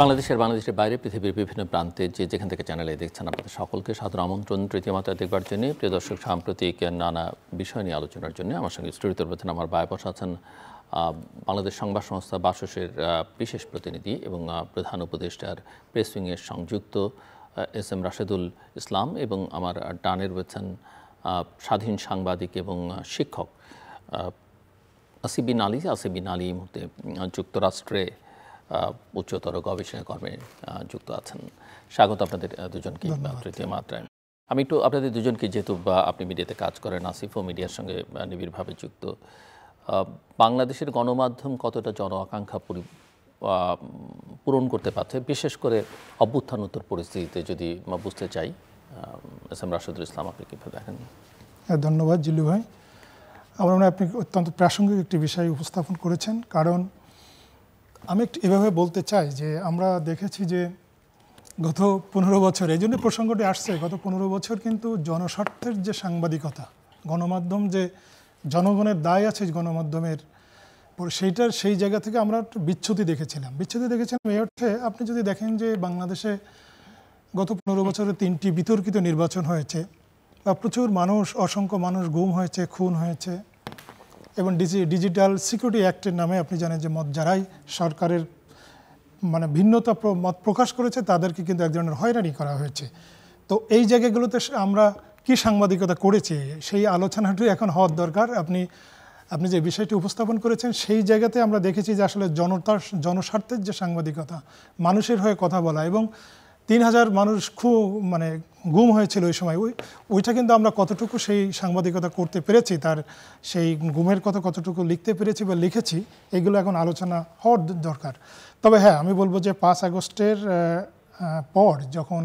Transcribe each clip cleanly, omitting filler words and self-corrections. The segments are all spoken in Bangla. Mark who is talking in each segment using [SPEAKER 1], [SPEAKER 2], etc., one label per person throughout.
[SPEAKER 1] বাংলাদেশের বাইরে পৃথিবীর বিভিন্ন প্রান্তে যেখান থেকে চ্যানেলে দেখছেন আপনাদের সকলকে সাদর আমন্ত্রণ তৃতীয় মাত্রা দেখবার জন্য। প্রিয় দর্শক, সাম্প্রতিক নানা বিষয় নিয়ে আলোচনার জন্য আমার সঙ্গে স্টুডিওতে রয়েছেন আমার ভাই বসা আছেন বাংলাদেশ সংবাদ সংস্থা বাসসের বিশেষ প্রতিনিধি এবং প্রধান উপদেষ্টার প্রেস উইংয়ের সংযুক্ত এস এম রাশেদুল ইসলাম, এবং আমার ডানে রয়েছেন স্বাধীন সাংবাদিক এবং শিক্ষক আসিবিন আলী। আসিবিন আলী এই মুহূর্তে যুক্তরাষ্ট্রে উচ্চতর গবেষণা কর্মে যুক্ত আছেন। স্বাগত আপনাদের দুজনকে তৃতীয় মাত্রায়। আমি একটু আপনাদের দুজনকে, যেহেতু আপনি মিডিয়াতে কাজ করেন, আসিফও মিডিয়ার সঙ্গে নিবিড়ভাবে যুক্ত, বাংলাদেশের গণমাধ্যম কতটা জন আকাঙ্ক্ষা পূরণ করতে পারছে, বিশেষ করে অভ্যুত্থানোত্তর পরিস্থিতিতে যদি বুঝতে চাই, এস এম রাশেদুল ইসলাম আপনি কীভাবে দেখেন?
[SPEAKER 2] ধন্যবাদ জিল্লু ভাই। আমার মনে হয় আপনি অত্যন্ত প্রাসঙ্গিক একটি বিষয় উপস্থাপন করেছেন, কারণ আমি একটু এভাবে বলতে চাই যে আমরা দেখেছি যে গত 15 বছর, এই জন্য প্রসঙ্গটি আসছে, গত 15 বছর কিন্তু জনস্বার্থের যে সাংবাদিকতা, গণমাধ্যম যে জনগণের দায় আছে গণমাধ্যমের, সেই জায়গা থেকে আমরা একটু বিচ্যুতি দেখেছিলাম এই অর্থে আপনি যদি দেখেন যে বাংলাদেশে গত 15 বছরে 3টি বিতর্কিত নির্বাচন হয়েছে, বা প্রচুর মানুষ, অসংখ্য মানুষ গুম হয়েছে, খুন হয়েছে, এবং ডিজিটাল সিকিউরিটি অ্যাক্টের নামে আপনি জানেন যে যারাই সরকারের ভিন্নতা মত প্রকাশ করেছে তাদেরকে কিন্তু এক ধরনের হয়রানি করা হয়েছে। তো এই জায়গাগুলোতে আমরা কি সাংবাদিকতা করেছি সেই আলোচনাটি এখন হওয়ার দরকার। আপনি যে বিষয়টি উপস্থাপন করেছেন সেই জায়গাতে আমরা দেখেছি যে আসলে জনস্বার্থের যে সাংবাদিকতা, মানুষের হয়ে কথা বলা, এবং 3000 মানুষ গুম হয়েছিল ওই সময়, ওইটা কিন্তু আমরা কতটুকু সেই সাংবাদিকতা করতে পেরেছি, তার সেই গুমের কথা কতটুকু লিখতে পেরেছি বা লিখেছি, এগুলো এখন আলোচনা হওয়ার দরকার। তবে হ্যাঁ, আমি বলবো যে 5 আগস্টের পর, যখন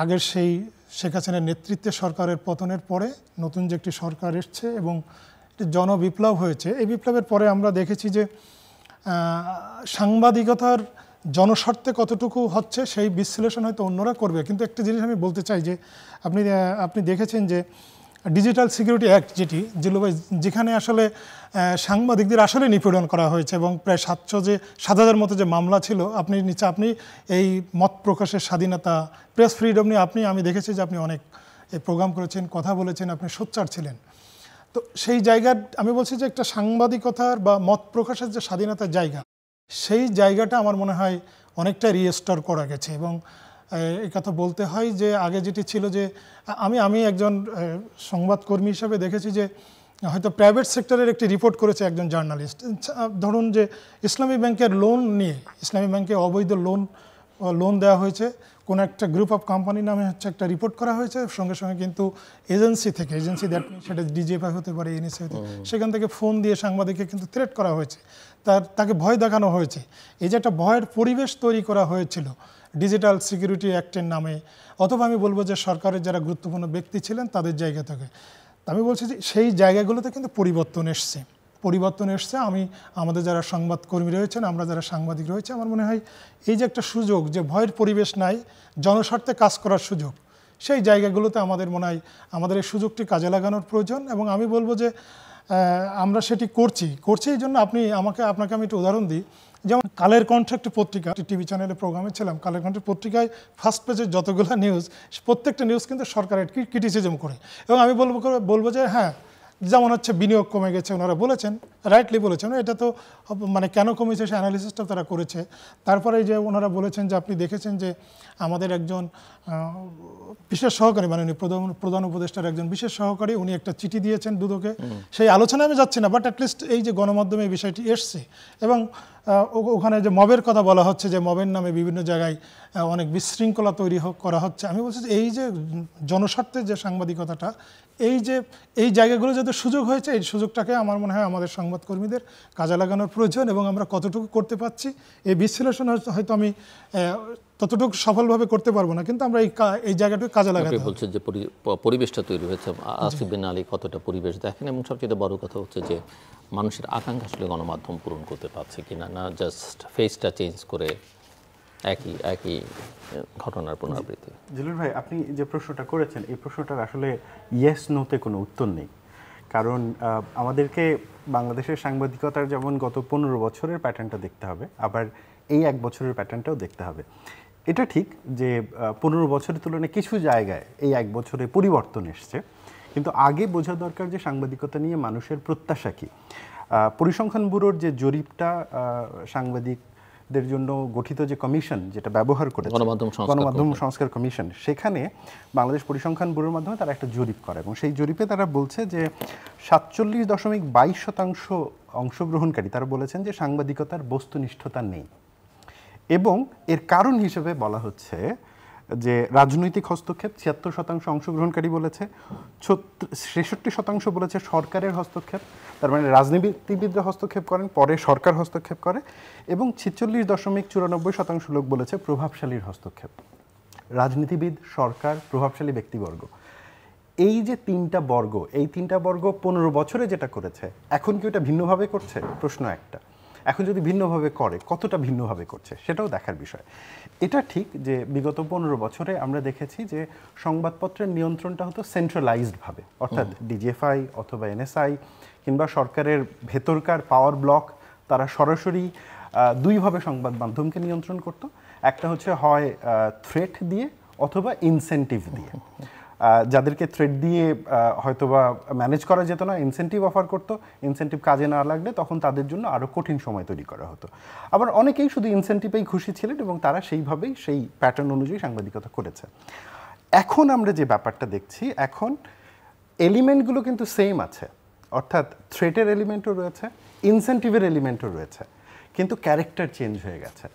[SPEAKER 2] আগের সেই শেখ হাসিনার নেতৃত্বে সরকারের পতনের পরে নতুন যে একটি সরকার এসছে এবং জনবিপ্লব হয়েছে, এই বিপ্লবের পরে আমরা দেখেছি যে সাংবাদিকতার জনস্বার্থে কতটুকু হচ্ছে সেই বিশ্লেষণ হয়তো অন্যরা করবে, কিন্তু একটা জিনিস আমি বলতে চাই যে আপনি দেখেছেন যে ডিজিটাল সিকিউরিটি অ্যাক্ট, যেখানে আসলে সাংবাদিকদের আসলে নিপীড়ন করা হয়েছে, এবং প্রায় 7,000 মতো যে মামলা ছিল, আপনি এই মত প্রকাশের স্বাধীনতা, প্রেস ফ্রিডম নিয়ে আমি দেখেছি যে আপনি অনেক প্রোগ্রাম করেছেন, কথা বলেছেন, আপনি সোচ্চার ছিলেন। তো সেই জায়গার আমি বলছি যে একটা সাংবাদিকতার বা মত প্রকাশের যে স্বাধীনতার জায়গা, সেই জায়গাটা আমার মনে হয় অনেকটা রিস্টোর করা গেছে। এবং এই কথা বলতে হয় যে আগে যেটি ছিল যে আমি একজন সংবাদকর্মী হিসাবে দেখেছি যে হয়তো প্রাইভেট সেক্টরের একটি রিপোর্ট করেছে একজন জার্নালিস্ট, ধরুন যে ইসলামী ব্যাংকের লোন নিয়ে, ইসলামী ব্যাংকে অবৈধ লোন দেওয়া হয়েছে, কোনো একটা গ্রুপ অফ কোম্পানি নামে একটা রিপোর্ট করা হয়েছে, সঙ্গে সঙ্গে কিন্তু এজেন্সি দ্যাট মিনস সেটা ডিজিএফআই হতে পারে, এনএসএ হতে পারে, সেখান থেকে ফোন দিয়ে সাংবাদিককে কিন্তু থ্রেট করা হয়েছে, তাকে ভয় দেখানো হয়েছে। এই যে একটা ভয়ের পরিবেশ তৈরি করা হয়েছিল ডিজিটাল সিকিউরিটি অ্যাক্টের নামে, অথবা আমি বলবো যে সরকারের যারা গুরুত্বপূর্ণ ব্যক্তি ছিলেন তাদের জায়গা থেকে, আমি বলছি যে সেই জায়গাগুলোতে কিন্তু পরিবর্তন এসছে। আমাদের যারা সংবাদকর্মী রয়েছেন, আমরা যারা সাংবাদিক রয়েছে, আমার মনে হয় এই যে একটা সুযোগ, যে ভয়ের পরিবেশ নাই, জনস্বার্থে কাজ করার সুযোগ, সেই জায়গাগুলোতে আমাদের মনে হয় আমাদের এই সুযোগটি কাজে লাগানোর প্রয়োজন। এবং আমি বলবো যে আমরা সেটি করছি এই জন্য আপনাকে আমি একটু উদাহরণ দিই। যেমন কালের কণ্ঠ একটা পত্রিকা, টিভি চ্যানেলে প্রোগ্রামে ছিলাম, কালের কণ্ঠের পত্রিকায় ফার্স্ট পেজের যতগুলো নিউজ, প্রত্যেকটা নিউজ কিন্তু সরকারের ক্রিটিসিজম করে। এবং আমি বলবো যে হ্যাঁ, যেমন হচ্ছে বিনিয়োগ কমে গেছে, ওনারা বলেছেন, রাইটলি বলেছেন, এটা তো কেন কমেছে সেই অ্যানালিসিসটা তারা করেছে। তারপরে যে ওনারা বলেছেন যে আপনি দেখেছেন যে আমাদের একজন বিশেষ সহকারী, উনি প্রধান উপদেষ্টার একজন বিশেষ সহকারী, উনি একটা চিঠি দিয়েছেন দুদকে, সেই আলোচনায় আমি যাচ্ছি না, বাট অ্যাটলিস্ট এই যে গণমাধ্যমে এই বিষয়টি এসছে, এবং ওখানে যে মবের কথা বলা হচ্ছে, যে মবের নামে বিভিন্ন জায়গায় অনেক বিশৃঙ্খলা তৈরি করা হচ্ছে। আমি বলছি যে এই যে জনস্বার্থের যে সাংবাদিকতাটা, এই জায়গাগুলো যাতে সুযোগ হয়েছে, এই সুযোগটাকে আমার মনে হয় আমাদের সংবাদকর্মীদের কাজে লাগানোর প্রয়োজন। এবং আমরা কতটুকু করতে পারছি এই বিশ্লেষণ হয়তো আমি ততটুকু সফলভাবে করতে পারবো না, কিন্তু আমরা এই জায়গাটুকু কাজে লাগাতে হবে।
[SPEAKER 1] বলছেন যে পরিবেশটা তৈরি হয়েছে, আসিফিন আলী কতটা পরিবেশ দেখেন, এবং সবচেয়ে বড় কথা হচ্ছে যে মানুষের আকাঙ্ক্ষা আসলে গণমাধ্যম পূরণ করতে পারছে কিনা, না জাস্ট ফেসটা চেঞ্জ করে একই ঘটনার পুনরাবৃত্তি।
[SPEAKER 3] জিলুর ভাই, আপনি যে প্রশ্নটা করেছেন, এই প্রশ্নটার আসলে ইয়েস নোতে কোনো উত্তর নেই। কারণ আমাদেরকে বাংলাদেশের সাংবাদিকতার যেমন গত 15 বছরের প্যাটার্নটা দেখতে হবে, আবার এই 1 বছরের প্যাটার্নটাও দেখতে হবে। এটা ঠিক যে 15 বছরের তুলনায় কিছু জায়গায় এই 1 বছরে পরিবর্তন এসছে, কিন্তু আগে বোঝা দরকার যে সাংবাদিকতা নিয়ে মানুষের প্রত্যাশা কী। পরিসংখ্যান ব্যুরোর যে জরিপটা সাংবাদিকদের জন্য গঠিত যে কমিশন যেটা ব্যবহার করেছে গণমাধ্যম সংস্কার কমিশন, সেখানে বাংলাদেশ পরিসংখ্যান ব্যুরোর মাধ্যমে তারা একটা জরিপ করে এবং সেই জরিপে তারা বলছে যে 47.22% অংশগ্রহণকারী তারা বলেছেন যে সাংবাদিকতার বস্তুনিষ্ঠতা নেই। এবং এর কারণ হিসেবে বলা হচ্ছে যে রাজনৈতিক হস্তক্ষেপ 76% অংশগ্রহণকারী বলেছে, 63% বলেছে সরকারের হস্তক্ষেপ, তার মানে রাজনীতিবিদরা হস্তক্ষেপ করেন, পরে সরকার হস্তক্ষেপ করে, এবং 46.94% লোক বলেছে প্রভাবশালীর হস্তক্ষেপ। রাজনীতিবিদ, সরকার, প্রভাবশালী ব্যক্তিবর্গ, এই যে তিনটা বর্গ, এই তিনটা বর্গ 15 বছরে যেটা করেছে, এখন কি ওটা ভিন্নভাবে করছে? প্রশ্ন একটা। এখন যদি ভিন্নভাবে করে, কতটা ভিন্নভাবে করছে সেটাও দেখার বিষয়। এটা ঠিক যে বিগত 15 বছরে আমরা দেখেছি যে সংবাদপত্রের নিয়ন্ত্রণটা হতো সেন্ট্রালাইজডভাবে, অর্থাৎ ডিজিএফআই অথবা এনএসআই কিংবা সরকারের ভেতরকার পাওয়ার ব্লক, তারা সরাসরি দুইভাবে সংবাদ মাধ্যমকে নিয়ন্ত্রণ করত। একটা হচ্ছে হয় থ্রেট দিয়ে অথবা ইনসেন্টিভ দিয়ে। যাদেরকে থ্রেট দিয়ে হয়তোবা ম্যানেজ করা যেত না, ইনসেন্টিভ অফার করতো, ইনসেন্টিভ কাজে না লাগলে তখন তাদের জন্য আরও কঠিন সময় তৈরি করা হতো। আবার অনেকেই শুধু ইনসেন্টিভেই খুশি ছিলেন এবং তারা সেইভাবেই সেই প্যাটার্ন অনুযায়ী সাংবাদিকতা করেছে। এখন আমরা যে ব্যাপারটা দেখছি, এখন এলিমেন্টগুলো কিন্তু সেম আছে, অর্থাৎ থ্রেটের এলিমেন্টও রয়েছে, ইনসেন্টিভের এলিমেন্টও রয়েছে, কিন্তু ক্যারেক্টার চেঞ্জ হয়ে গেছে।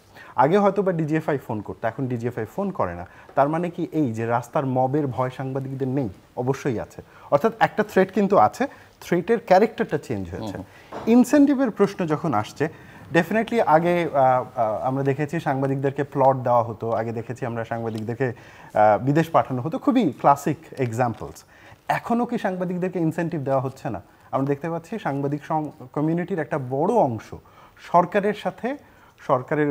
[SPEAKER 3] আগে হয়তো বা ডিজিএফআই ফোন করতো, এখন ডিজিএফআই ফোন করে না। তার মানে কি এই যে রাস্তার মবের ভয় সাংবাদিকদের নেই? অবশ্যই আছে। অর্থাৎ একটা থ্রেট কিন্তু আছে, থ্রেটের ক্যারেক্টারটা চেঞ্জ হয়েছে। ইনসেন্টিভের প্রশ্ন যখন আসছে, ডেফিনেটলি আগে আমরা দেখেছি সাংবাদিকদেরকে প্লট দেওয়া হতো, আগে দেখেছি আমরা সাংবাদিকদেরকে বিদেশ পাঠানো হতো, খুবই ক্লাসিক এক্সাম্পলস। এখনও কি সাংবাদিকদেরকে ইনসেন্টিভ দেওয়া হচ্ছে না? আমরা দেখতে পাচ্ছি সাংবাদিক কমিউনিটির একটা বড় অংশ সরকারের সাথে, সরকারের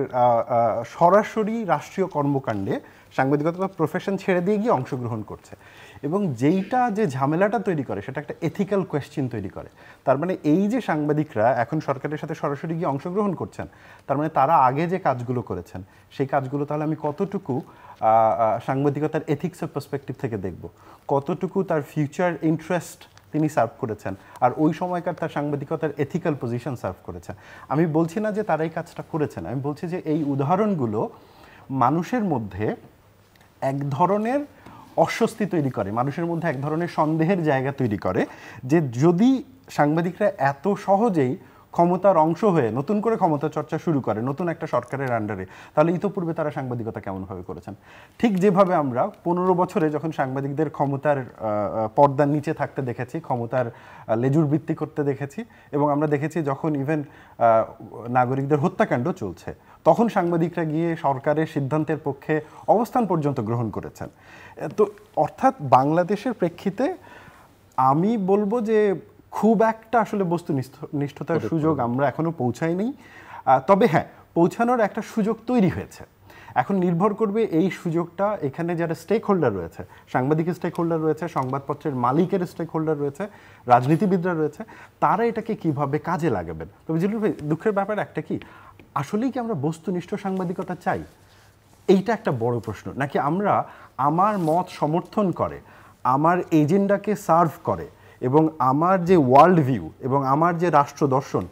[SPEAKER 3] সরাসরি রাষ্ট্রীয় কর্মকাণ্ডে সাংবাদিকতা প্রফেশন ছেড়ে দিয়ে গিয়ে অংশগ্রহণ করছে, এবং যেইটা যে ঝামেলাটা তৈরি করে সেটা একটা এথিক্যাল কোয়েশ্চেন তৈরি করে। তার মানে এই যে সাংবাদিকরা এখন সরকারের সাথে সরাসরি গিয়ে অংশগ্রহণ করছেন, তার মানে তারা আগে যে কাজগুলো করেছেন সেই কাজগুলো তাহলে আমি কতটুকু সাংবাদিকতার এথিক্সের পার্সপেক্টিভ থেকে দেখব, কতটুকু তার ফিউচার ইন্টারেস্ট তিনি সার্ভ করেছেন, আর ওই সময়কার তার সাংবাদিকতার এথিক্যাল পজিশন সার্ভ করেছেন। আমি বলছি না যে তারা এই কাজটা করেছেন, আমি বলছি যে এই উদাহরণগুলো মানুষের মধ্যে এক ধরনের অস্বস্তি তৈরি করে, মানুষের মধ্যে এক ধরনের সন্দেহের জায়গা তৈরি করে যে যদি সাংবাদিকরা এত সহজেই ক্ষমতার অংশ হয়ে নতুন করে ক্ষমতা চর্চা শুরু করে নতুন একটা সরকারের আন্ডারে, তাহলে ইতোপূর্বে তারা সাংবাদিকতা কেমনভাবে করেছেন। ঠিক যেভাবে আমরা 15 বছরে যখন সাংবাদিকদের ক্ষমতার পর্দার নিচে থাকতে দেখেছি, ক্ষমতার লেজুর বৃত্তি করতে দেখেছি, এবং আমরা দেখেছি যখন ইভেন নাগরিকদের হত্যাকাণ্ড চলছে, তখন সাংবাদিকরা গিয়ে সরকারের সিদ্ধান্তের পক্ষে অবস্থান পর্যন্ত গ্রহণ করেছেন। তো অর্থাৎ বাংলাদেশের প্রেক্ষিতে আমি বলবো যে খুব একটা আসলে বস্তুনিষ্ঠতার সুযোগ আমরা এখনো পৌঁছাইনি। তবে হ্যাঁ, পৌঁছানোর একটা সুযোগ তৈরি হয়েছে। এখন নির্ভর করবে এই সুযোগটা এখানে যারা স্টেক হোল্ডার রয়েছে, সাংবাদিকের স্টেক হোল্ডার রয়েছে, সংবাদপত্রের মালিকের স্টেক হোল্ডার রয়েছে, রাজনীতিবিদরা রয়েছে, তারা এটাকে কিভাবে কাজে লাগাবেন। তবে জিলুর ভাই, দুঃখের ব্যাপার একটা কি, আসলেই কি আমরা বস্তুনিষ্ঠ সাংবাদিকতা চাই? এইটা একটা বড় প্রশ্ন। নাকি আমরা আমার মত সমর্থন করে, আমার এজেন্ডাকে সার্ভ করে এবং আমার যে ওয়ার্ল্ড ভিউ এবং আমার যে রাষ্ট্র দর্শন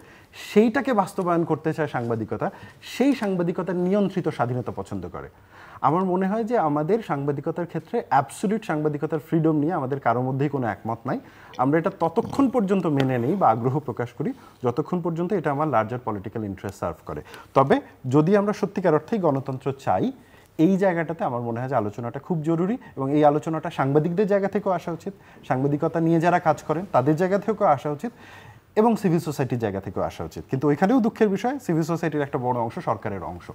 [SPEAKER 3] সেইটাকে বাস্তবায়ন করতে চায় সাংবাদিকতা, সেই সাংবাদিকতার নিয়ন্ত্রিত স্বাধীনতা পছন্দ করে? আমার মনে হয় যে আমাদের সাংবাদিকতার ক্ষেত্রে অ্যাবসলিউট সাংবাদিকতার ফ্রিডম নিয়ে আমাদের কারো মধ্যেই কোনো একমত নাই। আমরা এটা ততক্ষণ পর্যন্ত মেনে নেই বা আগ্রহ প্রকাশ করি যতক্ষণ পর্যন্ত এটা আমার লার্জার পলিটিক্যাল ইন্টারেস্ট সার্ভ করে। তবে যদি আমরা সত্যিকার অর্থেই গণতন্ত্র চাই, এই জায়গাটাতে আমার মনে হয় যে আলোচনাটা খুব জরুরি, এবং এই আলোচনাটা সাংবাদিকদের জায়গা থেকেও আসা উচিত, সাংবাদিকতা নিয়ে যারা কাজ করেন তাদের জায়গা থেকেও আসা উচিত, এবং সিভিল সোসাইটির জায়গা থেকেও আসা উচিত। কিন্তু ওইখানেও দুঃখের বিষয়, সিভিল সোসাইটির একটা বড় অংশ সরকারের অংশ।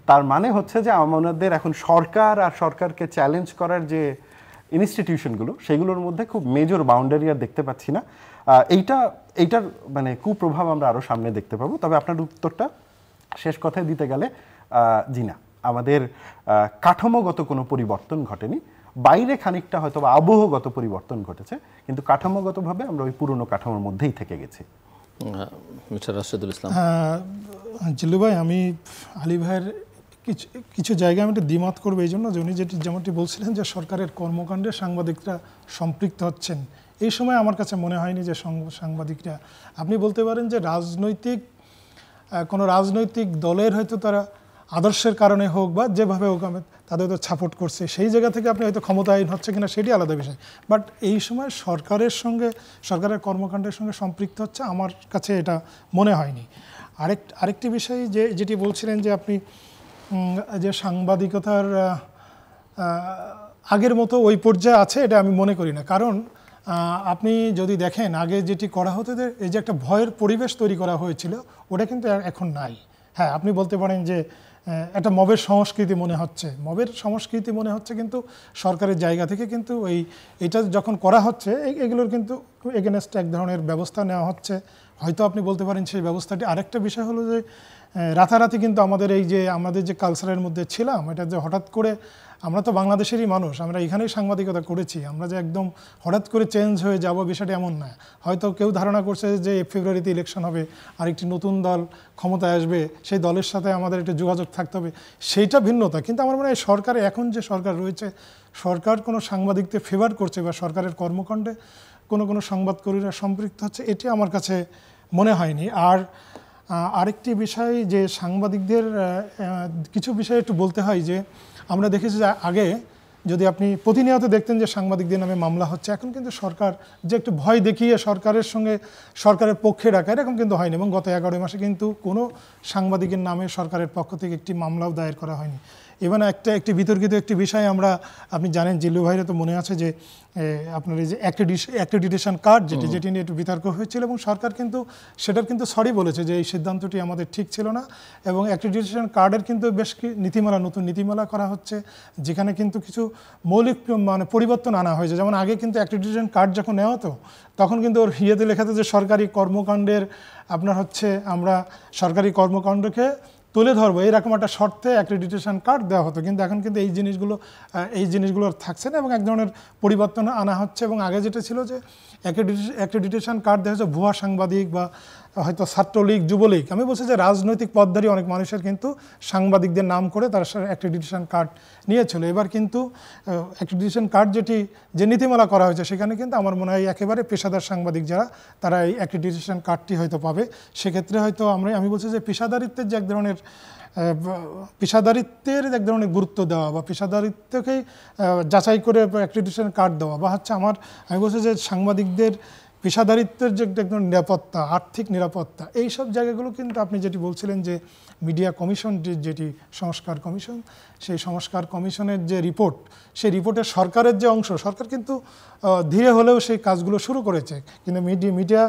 [SPEAKER 3] তার মানে হচ্ছে যে আমাদের এখন সরকার আর সরকারকে চ্যালেঞ্জ করার যে ইনস্টিটিউশনগুলো, সেগুলোর মধ্যে খুব মেজর বাউন্ডারি আর দেখতে পাচ্ছি না। এইটার মানে কুপ্রভাব আমরা আরও সামনে দেখতে পাবো। তবে আপনার উত্তরটা শেষ কথায় দিতে গেলে জি না, আমাদের কাঠামোগত কোনো পরিবর্তন ঘটেনি। বাইরে খানিকটা হয়তো বা আবহগত পরিবর্তন ঘটেছে, কিন্তু কাঠামোগতভাবে আমরা ওই পুরনো কাঠামোর মধ্যেই থেকে গেছি।
[SPEAKER 1] মিস্টার রাশেদুল ইসলাম।
[SPEAKER 2] জিল্লু ভাই, আমি আলী ভাইয়ের কিছু কিছু জায়গায় আমি একটু দ্বিমত করবো এই জন্য যে উনি যেমনটি বলছিলেন যে সরকারের কর্মকাণ্ডে সাংবাদিকরা সম্পৃক্ত হচ্ছেন, এই সময় আমার কাছে মনে হয়নি যে সাংবাদিকরা, আপনি বলতে পারেন যে কোনো রাজনৈতিক দলের হয়তো তারা আদর্শের কারণে হোক বা যেভাবে হোক তাদের হয়তো সাপোর্ট করছে, সেই জায়গা থেকে আপনি হয়তো ক্ষমতায়ন হচ্ছে কিনা সেটি আলাদা বিষয়, বাট এই সময় সরকারের কর্মকাণ্ডের সঙ্গে সম্পৃক্ত হচ্ছে আমার কাছে এটা মনে হয়নি। আরেকটি বিষয় যেটি বলছিলেন যে আপনি যে সাংবাদিকতার আগের মতো ওই পর্যায়ে আছে, এটা আমি মনে করি না। কারণ আপনি যদি দেখেন আগে যেটি করা হতো, যে এই যে একটা ভয়ের পরিবেশ তৈরি করা হয়েছিল, ওটা কিন্তু এখন নাই। হ্যাঁ, আপনি বলতে পারেন যে একটা মবের সংস্কৃতি মনে হচ্ছে, কিন্তু সরকারের জায়গা থেকে কিন্তু এটা যখন করা হচ্ছে এগুলোর কিন্তু এগেনস্টে এক ধরনের ব্যবস্থা নেওয়া হচ্ছে। হয়তো আপনি বলতে পারেন সেই ব্যবস্থাটি। আরেকটা বিষয় হলো যে রাতারাতি কিন্তু আমাদের যে কালচারের মধ্যে ছিলাম, এটা যে হঠাৎ করে, আমরা তো বাংলাদেশেরই মানুষ, আমরা এখানেই সাংবাদিকতা করেছি, আমরা যে একদম হঠাৎ করে চেঞ্জ হয়ে যাব বিষয়টা এমন না। হয়তো কেউ ধারণা করছে যে ফেব্রুয়ারিতে ইলেকশন হবে, আরেকটি নতুন দল ক্ষমতায় আসবে, সেই দলের সাথে আমাদের একটু যোগাযোগ থাকতে হবে, সেইটা ভিন্নতা। কিন্তু আমার মনে হয় এখন যে সরকার রয়েছে, সরকার কোনো সাংবাদিকদের ফেভার করছে বা সরকারের কর্মকাণ্ডে কোনো সংবাদকর্মীরা সম্পৃক্ত হচ্ছে, এটি আমার কাছে মনে হয়নি। আর আরেকটি বিষয় যে সাংবাদিকদের কিছু বিষয় একটু বলতে হয় যে আমরা দেখেছি যে আগে যদি আপনি প্রতিনিয়ত দেখতেন যে সাংবাদিকদের নামে মামলা হচ্ছে, এখন কিন্তু সরকার যে একটু ভয় দেখিয়ে সরকারের পক্ষে ডাকা, এরকম কিন্তু হয়নি। এবং গত 11 মাসে কিন্তু কোনো সাংবাদিকের নামে সরকারের পক্ষ থেকে একটি মামলাও দায়ের করা হয়নি। এবার একটি বিতর্কিত একটি বিষয় আপনি জানেন, জিল্লু ভাইরা তো মনে আছে যে আপনার এই যে অ্যাক্রেডিটেশন কার্ড যেটি নিয়ে একটু বিতর্ক হয়েছিল, এবং সরকার কিন্তু সেটার কিন্তু সরি বলেছে যে এই সিদ্ধান্তটি আমাদের ঠিক ছিল না, এবং অ্যাক্রেডিটেশন কার্ডের কিন্তু বেশ নতুন নীতিমালা করা হচ্ছে, যেখানে কিন্তু কিছু মৌলিক পরিবর্তন আনা হয়েছে। যেমন আগে কিন্তু অ্যাক্রেডিটেশন কার্ড যখন নেওয়া হতো, তখন কিন্তু ওর ইয়েতে লেখা হতো যে সরকারি কর্মকাণ্ডের আমরা সরকারি কর্মকাণ্ডকে তুলে ধরবো, এরকম একটা শর্তে অ্যাক্রেডিটেশন কার্ড দেওয়া হতো। কিন্তু এখন কিন্তু এই জিনিসগুলো থাকছে না, এবং এক ধরনের পরিবর্তন আনা হচ্ছে। এবং আগে যেটা ছিল যে অ্যাক্রেডিটেশন কার্ড দেখা যাচ্ছে ভুয়া সাংবাদিক বা হয়তো ছাত্রলীগ, যুবলীগ, আমি বলছি যে রাজনৈতিক পদধারী অনেক মানুষের কিন্তু সাংবাদিকদের নাম করে তারা অ্যাক্রেডিটেশন কার্ড নিয়েছিল। এবার কিন্তু অ্যাক্রেডিটেশন কার্ড যে নীতিমালা করা হয়েছে, সেখানে কিন্তু আমার মনে হয় একেবারে পেশাদার সাংবাদিক যারা, তারা এই অ্যাক্রেডিটেশন কার্ডটি হয়তো পাবে। সেক্ষেত্রে হয়তো আমি বলছি যে পেশাদারিত্বের এক ধরনের গুরুত্ব দেওয়া বা পেশাদারিত্বকেই যাচাই করে অ্যাক্রেডিটেশন কার্ড দেওয়া, বা আমি বলছি যে সাংবাদিকদের পেশাদারিত্বের যে একদম নিরাপত্তা, আর্থিক নিরাপত্তা, এই সব জায়গাগুলো কিন্তু আপনি যেটি বলছিলেন যে মিডিয়া কমিশন, যেটি সংস্কার কমিশন, সেই সংস্কার কমিশনের যে রিপোর্ট, সেই রিপোর্টের সরকারের যে অংশ, সরকার কিন্তু ধীরে হলেও সেই কাজগুলো শুরু করেছে, কিন্তু মিডিয়া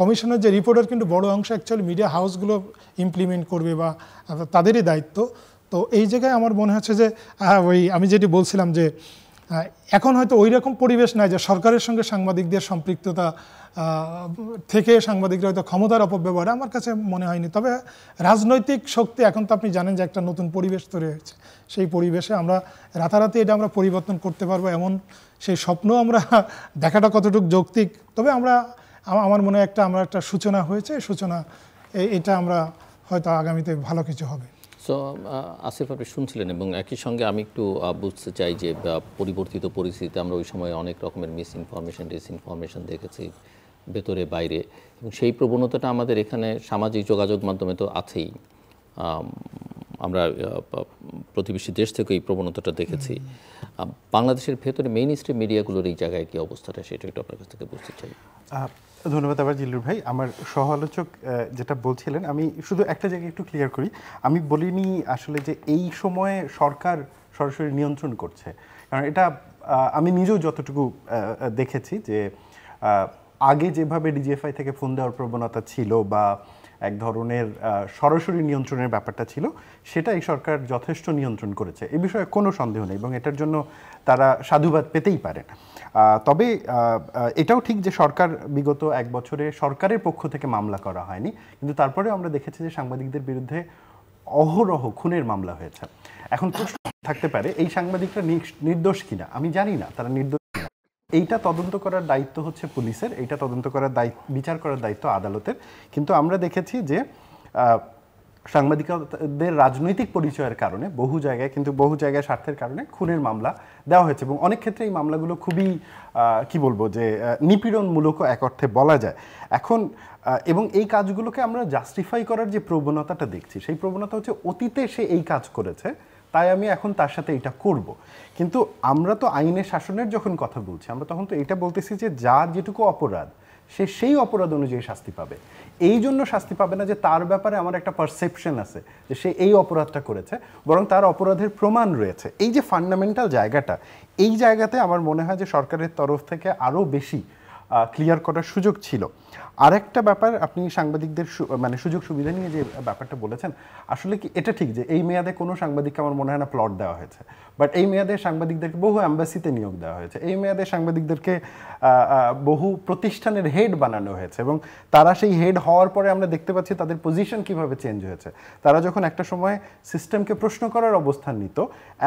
[SPEAKER 2] কমিশনের যে রিপোর্টের কিন্তু বড় অংশ অ্যাকচুয়ালি মিডিয়া হাউসগুলো ইমপ্লিমেন্ট করবে বা তাদেরই দায়িত্ব। তো এই জায়গায় আমার মনে হচ্ছে যে আমি যেটি বলছিলাম যে এখন হয়তো ওই রকম পরিবেশ নাই যে সরকারের সঙ্গে সাংবাদিকদের সম্পৃক্ততা থেকে সাংবাদিকরা হয়তো ক্ষমতার অপব্যবহার, আমার কাছে মনে হয়নি। তবে রাজনৈতিক শক্তি, এখন তো আপনি জানেন যে একটা নতুন পরিবেশ তৈরি হয়েছে, সেই পরিবেশে আমরা রাতারাতি এটা আমরা পরিবর্তন করতে পারবো এমন সেই স্বপ্ন আমরা দেখাটা কতটুকু যৌক্তিক। তবে আমার মনে হয় আমরা একটা সূচনা হয়েছে, সূচনা এটা আমরা হয়তো আগামীতে ভালো কিছু হবে।
[SPEAKER 1] সো আসিফ, আপনি শুনছিলেন, এবং একই সঙ্গে আমি একটু বুঝতে চাই যে পরিবর্তিত পরিস্থিতিতে আমরা ওই সময় অনেক রকমের ডিসইনফরমেশন দেখেছি ভেতরে বাইরে, এবং সেই প্রবণতাটা আমাদের এখানে সামাজিক যোগাযোগ মাধ্যমে তো আছেই। আমরা প্রতিবেশী দেশ থেকে এই প্রবণতাটা দেখেছি। বাংলাদেশের ভেতরে মেইন স্ট্রিম মিডিয়াগুলোর এই জায়গায় কি অবস্থাটা, সেটা একটু আপনার কাছ থেকে বুঝতে চাই।
[SPEAKER 3] ধন্যবাদ আবার জিল্লুর ভাই। আমার সহ আলোচক যেটা বলছিলেন, আমি শুধু একটা জায়গায় একটু ক্লিয়ার করি। আমি বলিনি আসলে যে এই সময়ে সরকার সরাসরি নিয়ন্ত্রণ করছে, কারণ এটা আমি নিজেও যতটুকু দেখেছি যে আগে যেভাবে ডিজিএফআই থেকে ফোন দেওয়ার প্রবণতা ছিল বা এক ধরনের সরাসরি নিয়ন্ত্রণের ব্যাপারটা ছিল, সেটা এই সরকার যথেষ্ট নিয়ন্ত্রণ করেছে, এ বিষয়ে কোনো সন্দেহ নেই, এবং এটার জন্য তারা সাধুবাদ পেতেই পারেন। তবে এটাও ঠিক যে সরকার বিগত 1 বছরে সরকারের পক্ষ থেকে মামলা করা হয়নি, কিন্তু তারপরে আমরা দেখেছি যে সাংবাদিকদের বিরুদ্ধে অহরহ খুনের মামলা হয়েছে। এখন প্রশ্ন থাকতে পারে এই সাংবাদিকরা নির্দোষ কিনা, আমি জানি না তারা নির্দোষ কিনা, এইটা তদন্ত করার দায়িত্ব হচ্ছে পুলিশের, এইটা তদন্ত করার বিচার করার দায়িত্ব আদালতের। কিন্তু আমরা দেখেছি যে সাংবাদিকদের রাজনৈতিক পরিচয়ের কারণে বহু জায়গায় স্বার্থের কারণে খুনের মামলা দেওয়া হয়েছে, এবং অনেক ক্ষেত্রে এই মামলাগুলো খুবই কি বলবো যে নিপীড়নমূলক এক অর্থে বলা যায় এখন। এবং এই কাজগুলোকে আমরা জাস্টিফাই করার যে প্রবণতাটা দেখছি, সেই প্রবণতা হচ্ছে অতীতে সে এই কাজ করেছে তাই আমি এখন তার সাথে এটা করব। কিন্তু আমরা তো আইনের শাসনের যখন কথা বলছি, আমরা তখন তো এটা বলতেছি যে যার যেটুকু অপরাধ সে সেই অপরাধ অনুযায়ী শাস্তি পাবে। এই জন্য শাস্তি পাবে না যে তার ব্যাপারে আমার একটা পারসেপশন আছে যে সে এই অপরাধটা করেছে, বরং তার অপরাধের প্রমাণ রয়েছে। এই যে ফান্ডামেন্টাল জায়গাটা, এই জায়গাতে আমার মনে হয় যে সরকারের তরফ থেকে আরও বেশি ক্লিয়ার করার সুযোগ ছিল। আরেকটা ব্যাপার, আপনি সাংবাদিকদের মানে সুযোগ সুবিধা নিয়ে যে ব্যাপারটা বলেছেন, আসলে কি এটা ঠিক যে এই মেয়াদে কোনো সাংবাদিককে আমার মনে হয় না প্লট দেওয়া হয়েছে, বাট এই মেয়াদে সাংবাদিকদেরকে বহু অ্যাম্বাসিতে নিয়োগ দেওয়া হয়েছে, এই মেয়াদে সাংবাদিকদেরকে বহু প্রতিষ্ঠানের হেড বানানো হয়েছে, এবং তারা সেই হেড হওয়ার পরে আমরা দেখতে পাচ্ছি তাদের পজিশন কিভাবে চেঞ্জ হয়েছে। তারা যখন একটা সময় সিস্টেমকে প্রশ্ন করার অবস্থান নিত,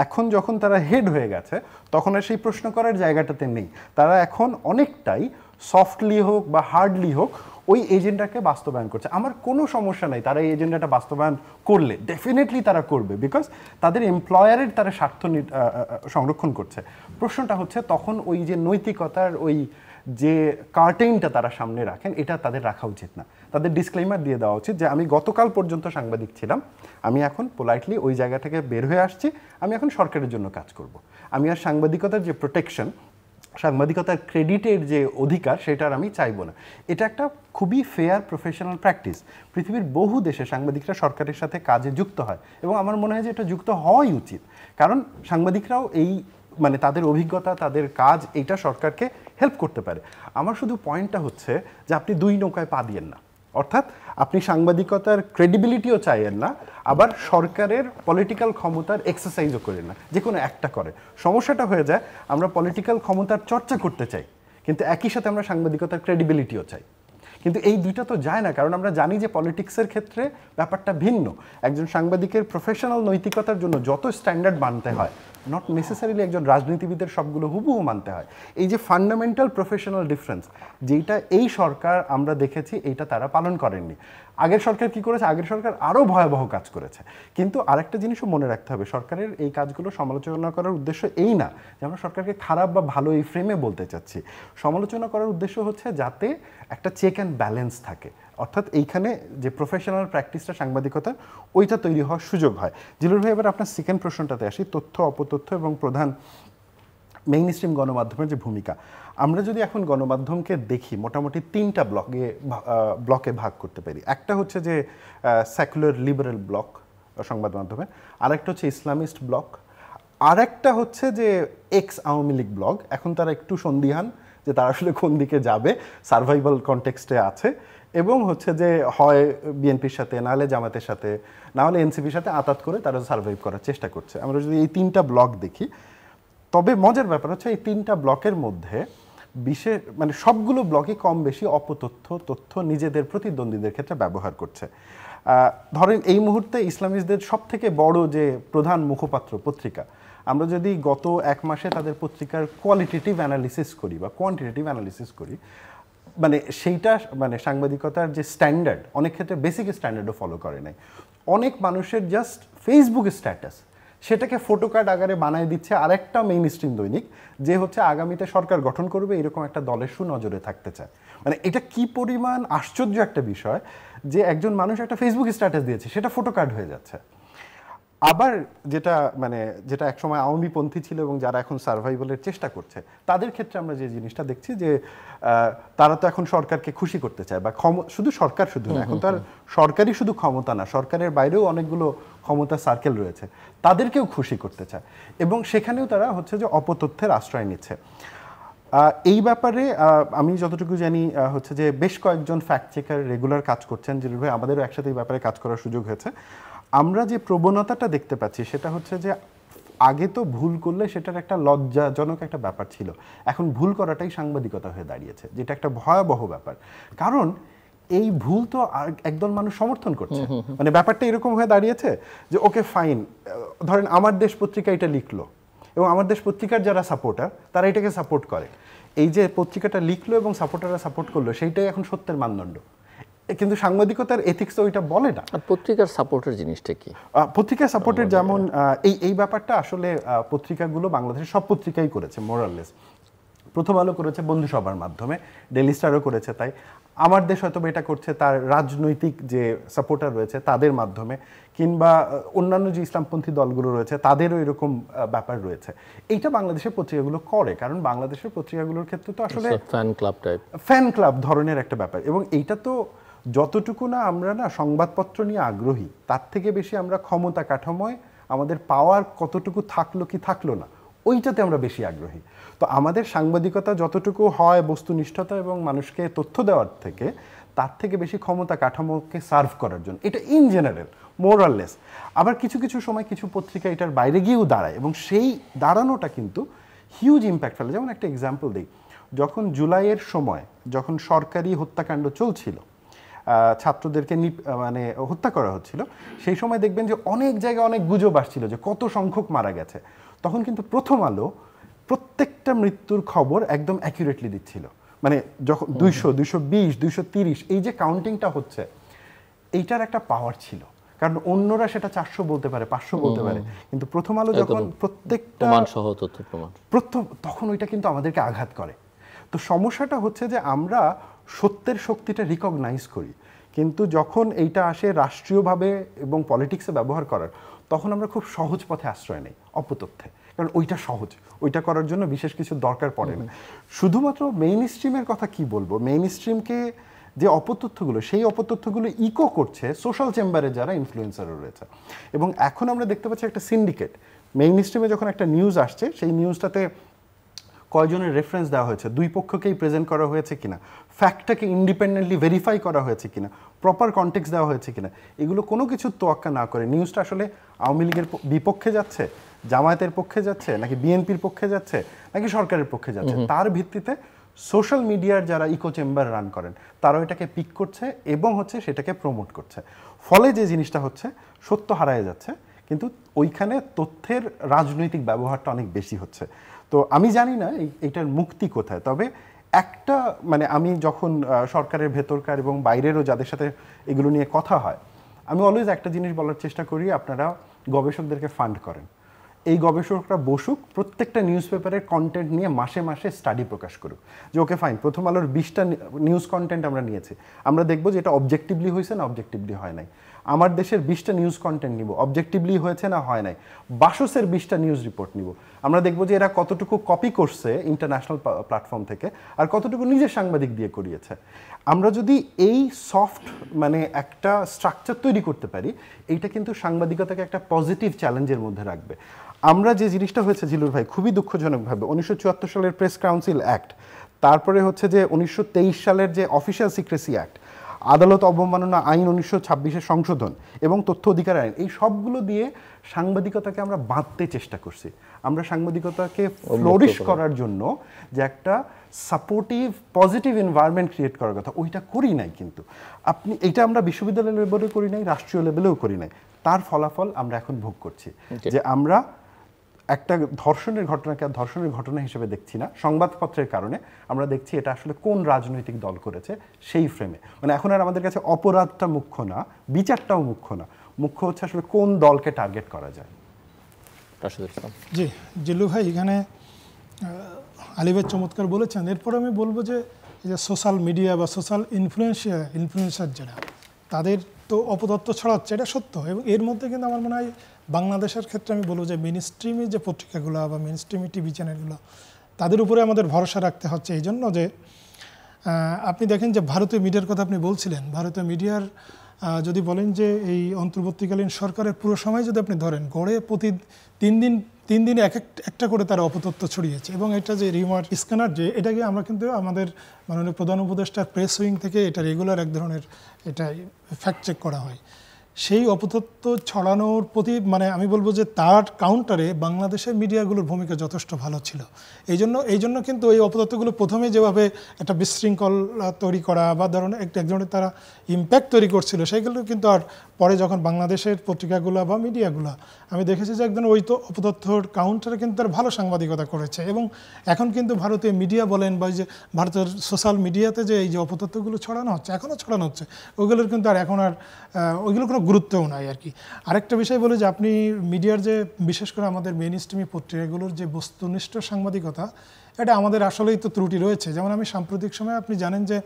[SPEAKER 3] এখন যখন তারা হেড হয়ে গেছে তখন আর সেই প্রশ্ন করার জায়গাটাতে নেই। তারা এখন অনেকটাই সফটলি হোক বা হার্ডলি হোক ওই এজেন্ডাকে বাস্তবায়ন করছে। আমার কোনো সমস্যা নাই তারা এই এজেন্ডাটা বাস্তবায়ন করলে, ডেফিনেটলি তারা করবে, বিকজ তাদের এমপ্লয়ারের তারা স্বার্থ সংরক্ষণ করছে। প্রশ্নটা হচ্ছে তখন ওই যে নৈতিকতার ওই যে কার্টেইনটা তারা সামনে রাখেন, এটা তাদের রাখা উচিত না। তাদের ডিসক্লেইমার দিয়ে দেওয়া উচিত যে আমি গতকাল পর্যন্ত সাংবাদিক ছিলাম, আমি এখন পোলাইটলি ওই জায়গা থেকে বের হয়ে আসছি, আমি এখন সরকারের জন্য কাজ করব। আমি আর সাংবাদিকতার যে প্রোটেকশন, সাংবাদিকতার ক্রেডিটের যে অধিকার, সেটার আমি চাইবো না। এটা একটা খুবই ফেয়ার প্রফেশনাল প্র্যাকটিস। পৃথিবীর বহু দেশে সাংবাদিকরা সরকারের সাথে কাজে যুক্ত হয়, এবং আমার মনে হয় যে এটা যুক্ত হওয়াই উচিত, কারণ সাংবাদিকরাও এই মানে তাদের অভিজ্ঞতা, তাদের কাজ, এটা সরকারকে হেল্প করতে পারে। আমার শুধু পয়েন্টটা হচ্ছে যে আপনি দুই নৌকায় পা দিয়েন না, অর্থাৎ আপনি সাংবাদিকতার ক্রেডিবিলিটিও চাইয়েন না, আবার সরকারের পলিটিক্যাল ক্ষমতার এক্সারসাইজও করেন না, যে কোনো একটা করে। সমস্যাটা হয়ে যায় আমরা পলিটিক্যাল ক্ষমতার চর্চা করতে চাই, কিন্তু একই সাথে আমরা সাংবাদিকতার ক্রেডিবিলিটিও চাই, কিন্তু এই দুইটা তো যায় না। কারণ আমরা জানি যে পলিটিক্সের ক্ষেত্রে ব্যাপারটা ভিন্ন। একজন সাংবাদিকের প্রফেশনাল নৈতিকতার জন্য যত স্ট্যান্ডার্ড মানতে হয়, নট নেসেসারিলি একজন রাজনীতিবিদের সবগুলো হুবহু মানতে হয়। এই যে ফান্ডামেন্টাল প্রফেশনাল ডিফারেন্স, যেটা এই সরকার আমরা দেখেছি এইটা তারা পালন করেননি। আগের সরকার কি করেছে? আগের সরকার আরও ভয়াবহ কাজ করেছে। কিন্তু আরেকটা জিনিসও মনে রাখতে হবে, সরকারের এই কাজগুলো সমালোচনা করার উদ্দেশ্য এই না যে আমরা সরকারকে খারাপ বা ভালো এই ফ্রেমে বলতে চাচ্ছি। সমালোচনা করার উদ্দেশ্য হচ্ছে যাতে একটা চেক অ্যান্ড ব্যালেন্স থাকে, অর্থাৎ এইখানে যে প্রফেশনাল প্র্যাকটিসটা সাংবাদিকতা, ওইটা তৈরি হওয়ার সুযোগ হয়। জিলুর ভাই, এবার আপনার সেকেন্ড প্রশ্নটাতে আসি, তথ্য, অপতথ্য এবং প্রধান মেইন স্ট্রিম গণমাধ্যমের যে ভূমিকা। আমরা যদি এখন গণমাধ্যমকে দেখি, মোটামুটি তিনটা ব্লকে ভাগ করতে পারি। একটা হচ্ছে যে সেকুলার লিবারেল ব্লক সংবাদ মাধ্যমে, আরেকটা হচ্ছে ইসলামিস্ট ব্লক, আরেকটা হচ্ছে যে এক্স আওয়ামী লীগ ব্লক। এখন তারা একটু সন্দিহান যে তারা আসলে কোন দিকে যাবে, সার্ভাইভাল কনটেক্সটে আছে, এবং হচ্ছে যে হয় বিএনপির সাথে, নাহলে জামাতের সাথে, নাহলে এনসিপির সাথে আতাত করে তারা সার্ভাইভ করার চেষ্টা করছে। আমরা যদি এই তিনটা ব্লক দেখি, তবে মজার ব্যাপার হচ্ছে এই তিনটা ব্লকের মধ্যে মানে সবগুলো ব্লকই কম বেশি অপতথ্য, তথ্য নিজেদের প্রতিদ্বন্দ্বীদের ক্ষেত্রে ব্যবহার করছে। ধরেন এই মুহূর্তে ইসলামিস্টদের সব থেকে বড় যে প্রধান মুখপাত্র পত্রিকা, আমরা যদি গত এক মাসে তাদের পত্রিকার কোয়ালিটেটিভ অ্যানালিসিস করি বা কোয়ান্টিটেটিভ অ্যানালিসিস করি, মানে সেইটা মানে সাংবাদিকতার যে স্ট্যান্ডার্ড, অনেক ক্ষেত্রে বেসিক স্ট্যান্ডার্ডও ফলো করে নাই। অনেক মানুষের জাস্ট ফেসবুক স্ট্যাটাস, সেটাকে ফটো কার্ড আকারে বানায় দিচ্ছে আরেকটা মেইন স্ট্রিম দৈনিক, যে হচ্ছে আগামীতে সরকার গঠন করবে এরকম একটা দলের সুনজরে থাকতে চায়। মানে এটা কি পরিমাণ আশ্চর্য একটা বিষয় যে একজন মানুষ একটা ফেসবুক স্ট্যাটাস দিয়েছে, সেটা ফটো কার্ড হয়ে যাচ্ছে। আবার যেটা একসময় আওয়ামীপন্থী ছিল এবং যারা এখন সার্ভাইভালের চেষ্টা করছে, তাদের ক্ষেত্রে আমরা যে জিনিসটা দেখছি যে তারা তো এখন সরকারকে খুশি করতে চায়, বা শুধু সরকার শুধু না, এখন তার সরকারই শুধু ক্ষমতা না, সরকারের বাইরেও অনেকগুলো ক্ষমতা সার্কেল রয়েছে, তাদেরকেও খুশি করতে চায়, এবং সেখানেও তারা হচ্ছে যে অপতথ্যের আশ্রয় নিচ্ছে। এই ব্যাপারে আমি যতটুকু জানি হচ্ছে যে বেশ কয়েকজন ফ্যাক্ট চেকার রেগুলার কাজ করছেন, যেভাবে আমাদেরও একসাথে এই ব্যাপারে কাজ করার সুযোগ হয়েছে। আমরা যে প্রবণতাটা দেখতে পাচ্ছি সেটা হচ্ছে যে আগে তো ভুল করলে সেটার একটা লজ্জাজনক একটা ব্যাপার ছিল, এখন ভুল করাটাই সাংবাদিকতা হয়ে দাঁড়িয়েছে, যেটা একটা ভয়াবহ ব্যাপার। কারণ এই ভুল তো একদল মানুষ সমর্থন করছে, মানে ব্যাপারটা এরকম হয়ে দাঁড়িয়েছে যে ওকে ফাইন, ধরেন আমার দেশ পত্রিকা এটা লিখলো এবং আমার দেশ পত্রিকার যারা সাপোর্টার তারা এটাকে সাপোর্ট করে। এই যে পত্রিকাটা লিখলো এবং সাপোর্টাররা সাপোর্ট করলো, সেইটাই এখন সত্যের মানদণ্ড। কিন্তু সাংবাদিকতার এথিক্স তো ওইটা বলে না।
[SPEAKER 1] আর পত্রিকার সাপোর্টের জিনিসটা কি?
[SPEAKER 3] পত্রিকার সাপোর্টের যেমন এই ব্যাপারটা আসলে পত্রিকাগুলো বাংলাদেশের সব পত্রিকাই করেছে মোরাললেস। প্রথম আলো করেছে বন্ধুসভার মাধ্যমে, ডেইলি স্টারও করেছে তাই। আমার দেশ হয়তো এটা করছে তার রাজনৈতিক যে সাপোর্টার রয়েছে তাদের মাধ্যমে, কিংবা অন্যান্য যে ইসলামপন্থী দলগুলো রয়েছে তাদেরও এরকম ব্যাপার রয়েছে। এইটা বাংলাদেশের পত্রিকাগুলো করে, কারণ বাংলাদেশের পত্রিকাগুলোর ক্ষেত্রে তো আসলে ফ্যান ক্লাব ধরনের একটা ব্যাপার। এবং এইটা তো যতটুকু না আমরা না সংবাদপত্র নিয়ে আগ্রহী, তার থেকে বেশি আমরা ক্ষমতা কাঠামোয় আমাদের পাওয়ার কতটুকু থাকলো কি থাকলো না ওইটাতে আমরা বেশি আগ্রহী। তো আমাদের সাংবাদিকতা যতটুকু হয় বস্তুনিষ্ঠতা এবং মানুষকে তথ্য দেওয়ার থেকে, তার থেকে বেশি ক্ষমতা কাঠামোকে সার্ভ করার জন্য, এটা ইন জেনারেল মোরাললেস। আবার কিছু কিছু সময় কিছু পত্রিকা এটার বাইরে গিয়েও দাঁড়ায় এবং সেই দাঁড়ানোটা কিন্তু হিউজ ইম্প্যাক্ট ফেলে। যেমন একটা এক্সাম্পল দিই, যখন জুলাইয়ের সময় যখন সরকারি হত্যাকাণ্ড চলছিল, ছাত্রদেরকে মানে হত্যা করা হচ্ছিল, সেই সময় দেখবেন যে অনেক জায়গায় অনেক গুজব আসছিল যে কত সংখ্যক মারা গেছে। তখন কিন্তু প্রথম আলো প্রত্যেকটা মৃত্যুর খবর একদম অ্যাকুরেটলি দিচ্ছিল। মানে যখন 200, 220, 230 এই যে কাউন্টিংটা হচ্ছে, এইটার একটা পাওয়ার ছিল। কারণ অন্যরা সেটা 400 বলতে পারে, 500 বলতে পারে, কিন্তু প্রথম আলো যখন প্রত্যেকটা তখন ওইটা কিন্তু আমাদেরকে আঘাত করে। তো সমস্যাটা হচ্ছে যে আমরা সত্যের শক্তিটা রিকগনাইজ করি, কিন্তু যখন এইটা আসে রাষ্ট্রীয়ভাবে এবং পলিটিক্সে ব্যবহার করার, তখন আমরা খুব সহজ পথে আশ্রয় নেই, অপতথ্যে। কারণ ওইটা সহজ, ওইটা করার জন্য বিশেষ কিছু দরকার পড়ে না। শুধুমাত্র মেইন স্ট্রিমের কথা কি বলবো, মেইন স্ট্রিমকে যে অপতথ্যগুলো, সেই অপতথ্যগুলো ইকো করছে সোশ্যাল চেম্বারে যারা ইনফ্লুয়েন্সার রয়েছে। এবং এখন আমরা দেখতে পাচ্ছি একটা সিন্ডিকেট। মেইন স্ট্রিমে যখন একটা নিউজ আসছে, সেই নিউজটাতে কয়জনের রেফারেন্স দেওয়া হয়েছে, দুই পক্ষকেই প্রেজেন্ট করা হয়েছে কিনা, ফ্যাক্টটাকে ইন্ডিপেন্ডেন্টলি ভেরিফাই করা হয়েছে কিনা, প্রপার কনটেক্সট দেওয়া হয়েছে কিনা, এগুলো কোনো কিছু তোয়াক্কা না করে নিউজটা আসলে আওয়ামী লীগের বিপক্ষে যাচ্ছে, জামায়াতের পক্ষে যাচ্ছে, নাকি বিএনপির পক্ষে যাচ্ছে, নাকি সরকারের পক্ষে যাচ্ছে, তার ভিত্তিতে সোশ্যাল মিডিয়ার যারা ইকো চেম্বার রান করেন তারা এটাকে পিক করছে এবং সেটাকে প্রমোট করছে। ফলে যে জিনিসটা হচ্ছে, সত্য হারায় যাচ্ছে, কিন্তু ওইখানে তথ্যের রাজনৈতিক ব্যবহারটা অনেক বেশি হচ্ছে। তো আমি জানি না এইটার মুক্তি কোথায়। তবে একটা মানে আমি যখন সরকারের ভেতরকার এবং বাইরেরও যাদের সাথে এগুলো নিয়ে কথা হয়, আমি অলওয়েজ একটা জিনিস বলার চেষ্টা করি, আপনারা গবেষকদেরকে ফান্ড করেন, এই গবেষকরা বসুক, প্রত্যেকটা নিউজ পেপারের কন্টেন্ট নিয়ে মাসে মাসে স্টাডি প্রকাশ করুক, যে ওকে ফাইন প্রথম আলোর 20টা নিউজ কন্টেন্ট আমরা নিয়েছি, আমরা দেখবো যে এটা অবজেক্টিভলি হয়েছে না অবজেক্টিভলি হয় নাই। আমার দেশের 20টা নিউজ কন্টেন্ট নিব, অবজেক্টিভলি হয়েছে না হয় নাই। বাসসের 20টা নিউজ রিপোর্ট নিব, আমরা দেখবো যে এরা কতটুকু কপি করছে ইন্টারন্যাশনাল প্ল্যাটফর্ম থেকে আর কতটুকু নিজের সাংবাদিক দিয়ে করিয়েছে। আমরা যদি এই সফট মানে একটা স্ট্রাকচার তৈরি করতে পারি, এইটা কিন্তু সাংবাদিকতাকে একটা পজিটিভ চ্যালেঞ্জের মধ্যে রাখবে। আমরা যে জিনিসটা হয়েছে জিলুর ভাই, খুবই দুঃখজনকভাবে 1974 সালের প্রেস কাউন্সিল অ্যাক্ট, তারপরে যে 1923 সালের যে অফিসিয়াল সিক্রেসি অ্যাক্ট, আদালত অবমাননা আইন 1926-এর সংশোধন এবং তথ্য অধিকার আইন, এই সবগুলো দিয়ে সাংবাদিকতাকে আমরা বাঁধতে চেষ্টা করছি। আমরা সাংবাদিকতাকে ফ্লোরিশ করার জন্য যে একটা সাপোর্টিভ পজিটিভ এনভায়রনমেন্ট ক্রিয়েট করার কথা, ওইটা করি নাই। কিন্তু এইটা আমরা বিশ্ববিদ্যালয় লেভেলেও করি নাই, রাষ্ট্রীয় লেভেলেও করি নাই। তার ফলাফল আমরা এখন ভোগ করছি, যে আমরা একটা ধর্ষণের ঘটনাকে আর ধর্ষণের ঘটনা হিসেবে দেখছি না, সংবাদপত্রের কারণে আমরা দেখছি এটা আসলে কোন রাজনৈতিক দল করেছে সেই ফ্রেমে। মানে এখন আর আমাদের কাছে অপরাধটা মুখ্য না, বিচারটাও মুখ্য না, মুখ্য হচ্ছে আসলে কোন দলকে টার্গেট করা যায়।
[SPEAKER 2] জি জিল্লু ভাই, এখানে আলী ভাই চমৎকার বলেছেন। এরপর আমি বলবো যে এই যে সোশ্যাল মিডিয়া বা সোশ্যাল ইনফ্লুয়েন্সার যারা, তাদের তো অপতথ্য ছড়াচ্ছে, এটা সত্য। এবং এর মধ্যে কিন্তু আমার মনে হয় বাংলাদেশের ক্ষেত্রে আমি বলবো যে মেইন স্ট্রিমি যে পত্রিকাগুলো বা মেইন স্ট্রিমি টিভি চ্যানেলগুলো, তাদের উপরে আমাদের ভরসা রাখতে হচ্ছে। এই জন্য যে আপনি দেখেন যে ভারতীয় মিডিয়ার কথা আপনি বলছিলেন, ভারতীয় মিডিয়ার যদি বলেন যে এই অন্তর্বর্তীকালীন সরকারের পুরো সময় যদি আপনি ধরেন, গড়ে প্রতি তিন দিনে একটা করে তারা অপতথ্য ছড়িয়েছে। এবং এটা যে রিমার স্ক্যানার, যে এটাকে আমরা কিন্তু আমাদের মাননীয় প্রধান উপদেষ্টার প্রেস উইং থেকে এটা রেগুলার এক ধরনের এটা ফ্যাক্ট চেক করা হয়। সেই অপতথ্য ছড়ানোর প্রতি মানে আমি বলবো যে তার কাউন্টারে বাংলাদেশের মিডিয়াগুলোর ভূমিকা যথেষ্ট ভালো ছিল। এই জন্য কিন্তু এই অপতথ্যগুলো প্রথমে যেভাবে একটা বিশৃঙ্খল তৈরি করা বা ধরনের এক ধরনের তারা ইম্প্যাক্ট তৈরি করছিল, সেইগুলো কিন্তু আর পরে যখন বাংলাদেশের পত্রিকাগুলো বা মিডিয়াগুলো আমি দেখেছি যে একজন ওই তো অপতথ্যর কাউন্টারে কিন্তু তার ভালো সাংবাদিকতা করেছে। এবং এখন কিন্তু ভারতীয় মিডিয়া বলেন বা যে ভারতের সোশ্যাল মিডিয়াতে যে এই যে অপতথ্যগুলো ছড়ানো হচ্ছে, এখনও ছড়ানো হচ্ছে, ওইগুলোর কিন্তু আর এখন আর ওইগুলো কোনো গুরুত্বও নাই আর কি। আরেকটা বিষয় বলে যে আপনি মিডিয়ার যে বিশেষ করে আমাদের মেইন স্ট্রিমি পত্রিকাগুলোর যে বস্তুনিষ্ঠ সাংবাদিকতা, এটা আমাদের আসলেই তো ত্রুটি রয়েছে। যেমন আমি সাম্প্রতিক সময়ে আপনি জানেন যে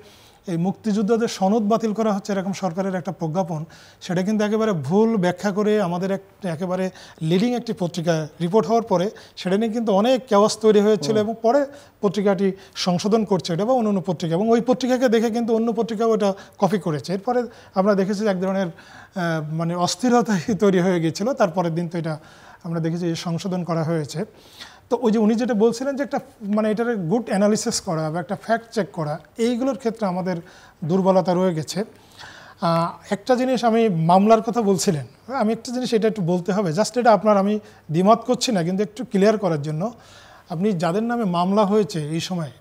[SPEAKER 2] এই মুক্তিযোদ্ধাদের সনদ বাতিল করা হচ্ছে এরকম সরকারের একটা প্রজ্ঞাপন, সেটা কিন্তু একেবারে ভুল ব্যাখ্যা করে আমাদের একেবারে লিডিং একটি পত্রিকা রিপোর্ট হওয়ার পরে সেটা নিয়ে কিন্তু অনেক কেওয়াস তৈরি হয়েছিল এবং পরে পত্রিকাটি সংশোধন করছে এটা বা অন্য পত্রিকা, এবং ওই পত্রিকাকে দেখে কিন্তু অন্য পত্রিকাও এটা কপি করেছে। এরপরে আমরা দেখেছি এক ধরনের মানে অস্থিরতাই তৈরি হয়ে গিয়েছিল। তারপরের দিন তো এটা আমরা দেখেছি সংশোধন করা হয়েছে। তো ওই যে উনি যেটা বলছিলেন যে একটা মানে এটার গুড অ্যানালিসিস করা বা একটা ফ্যাক্ট চেক করা, এইগুলোর ক্ষেত্রে আমাদের দুর্বলতা রয়ে গেছে। একটা জিনিস আমি মামলার কথা বলছিলেন, আমি একটা জিনিস এটা একটু বলতে হবে, জাস্ট এটা আপনার আমি দ্বিমত করছি না, কিন্তু একটু ক্লিয়ার করার জন্য। আপনি যাদের নামে মামলা হয়েছে এই সময়,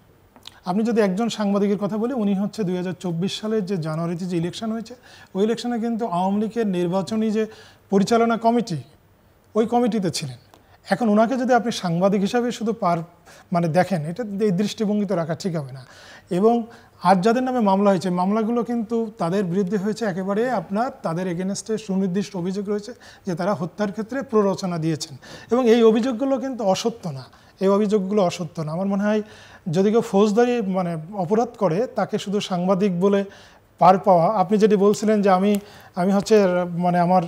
[SPEAKER 2] আপনি যদি একজন সাংবাদিকের কথা বলি, উনি হচ্ছে 2024 সালের যে জানুয়ারিতে যে ইলেকশন হয়েছে, ওই ইলেকশনে কিন্তু আওয়ামী লীগের নির্বাচনী যে পরিচালনা কমিটি, ওই কমিটিতে ছিলেন। এখন ওনাকে যদি আপনি সাংবাদিক হিসাবে শুধু মানে দেখেন, এটা এই দৃষ্টিভঙ্গি তো রাখা ঠিক হবে না। এবং আর যাদের নামে মামলা হয়েছে, মামলাগুলো কিন্তু তাদের বিরুদ্ধে হয়েছে একেবারে আপনার তাদের এগেনস্টে সুনির্দিষ্ট অভিযোগ রয়েছে যে তারা হত্যার ক্ষেত্রে প্ররোচনা দিয়েছেন, এবং এই অভিযোগগুলো কিন্তু অসত্য না। এই অভিযোগগুলো অসত্য না। আমার মনে হয় যদি কেউ ফৌজদারি মানে অপরাধ করে, তাকে শুধু সাংবাদিক বলে পার পাওয়া, আপনি যেটি বলছিলেন যে আমি হচ্ছে মানে আমার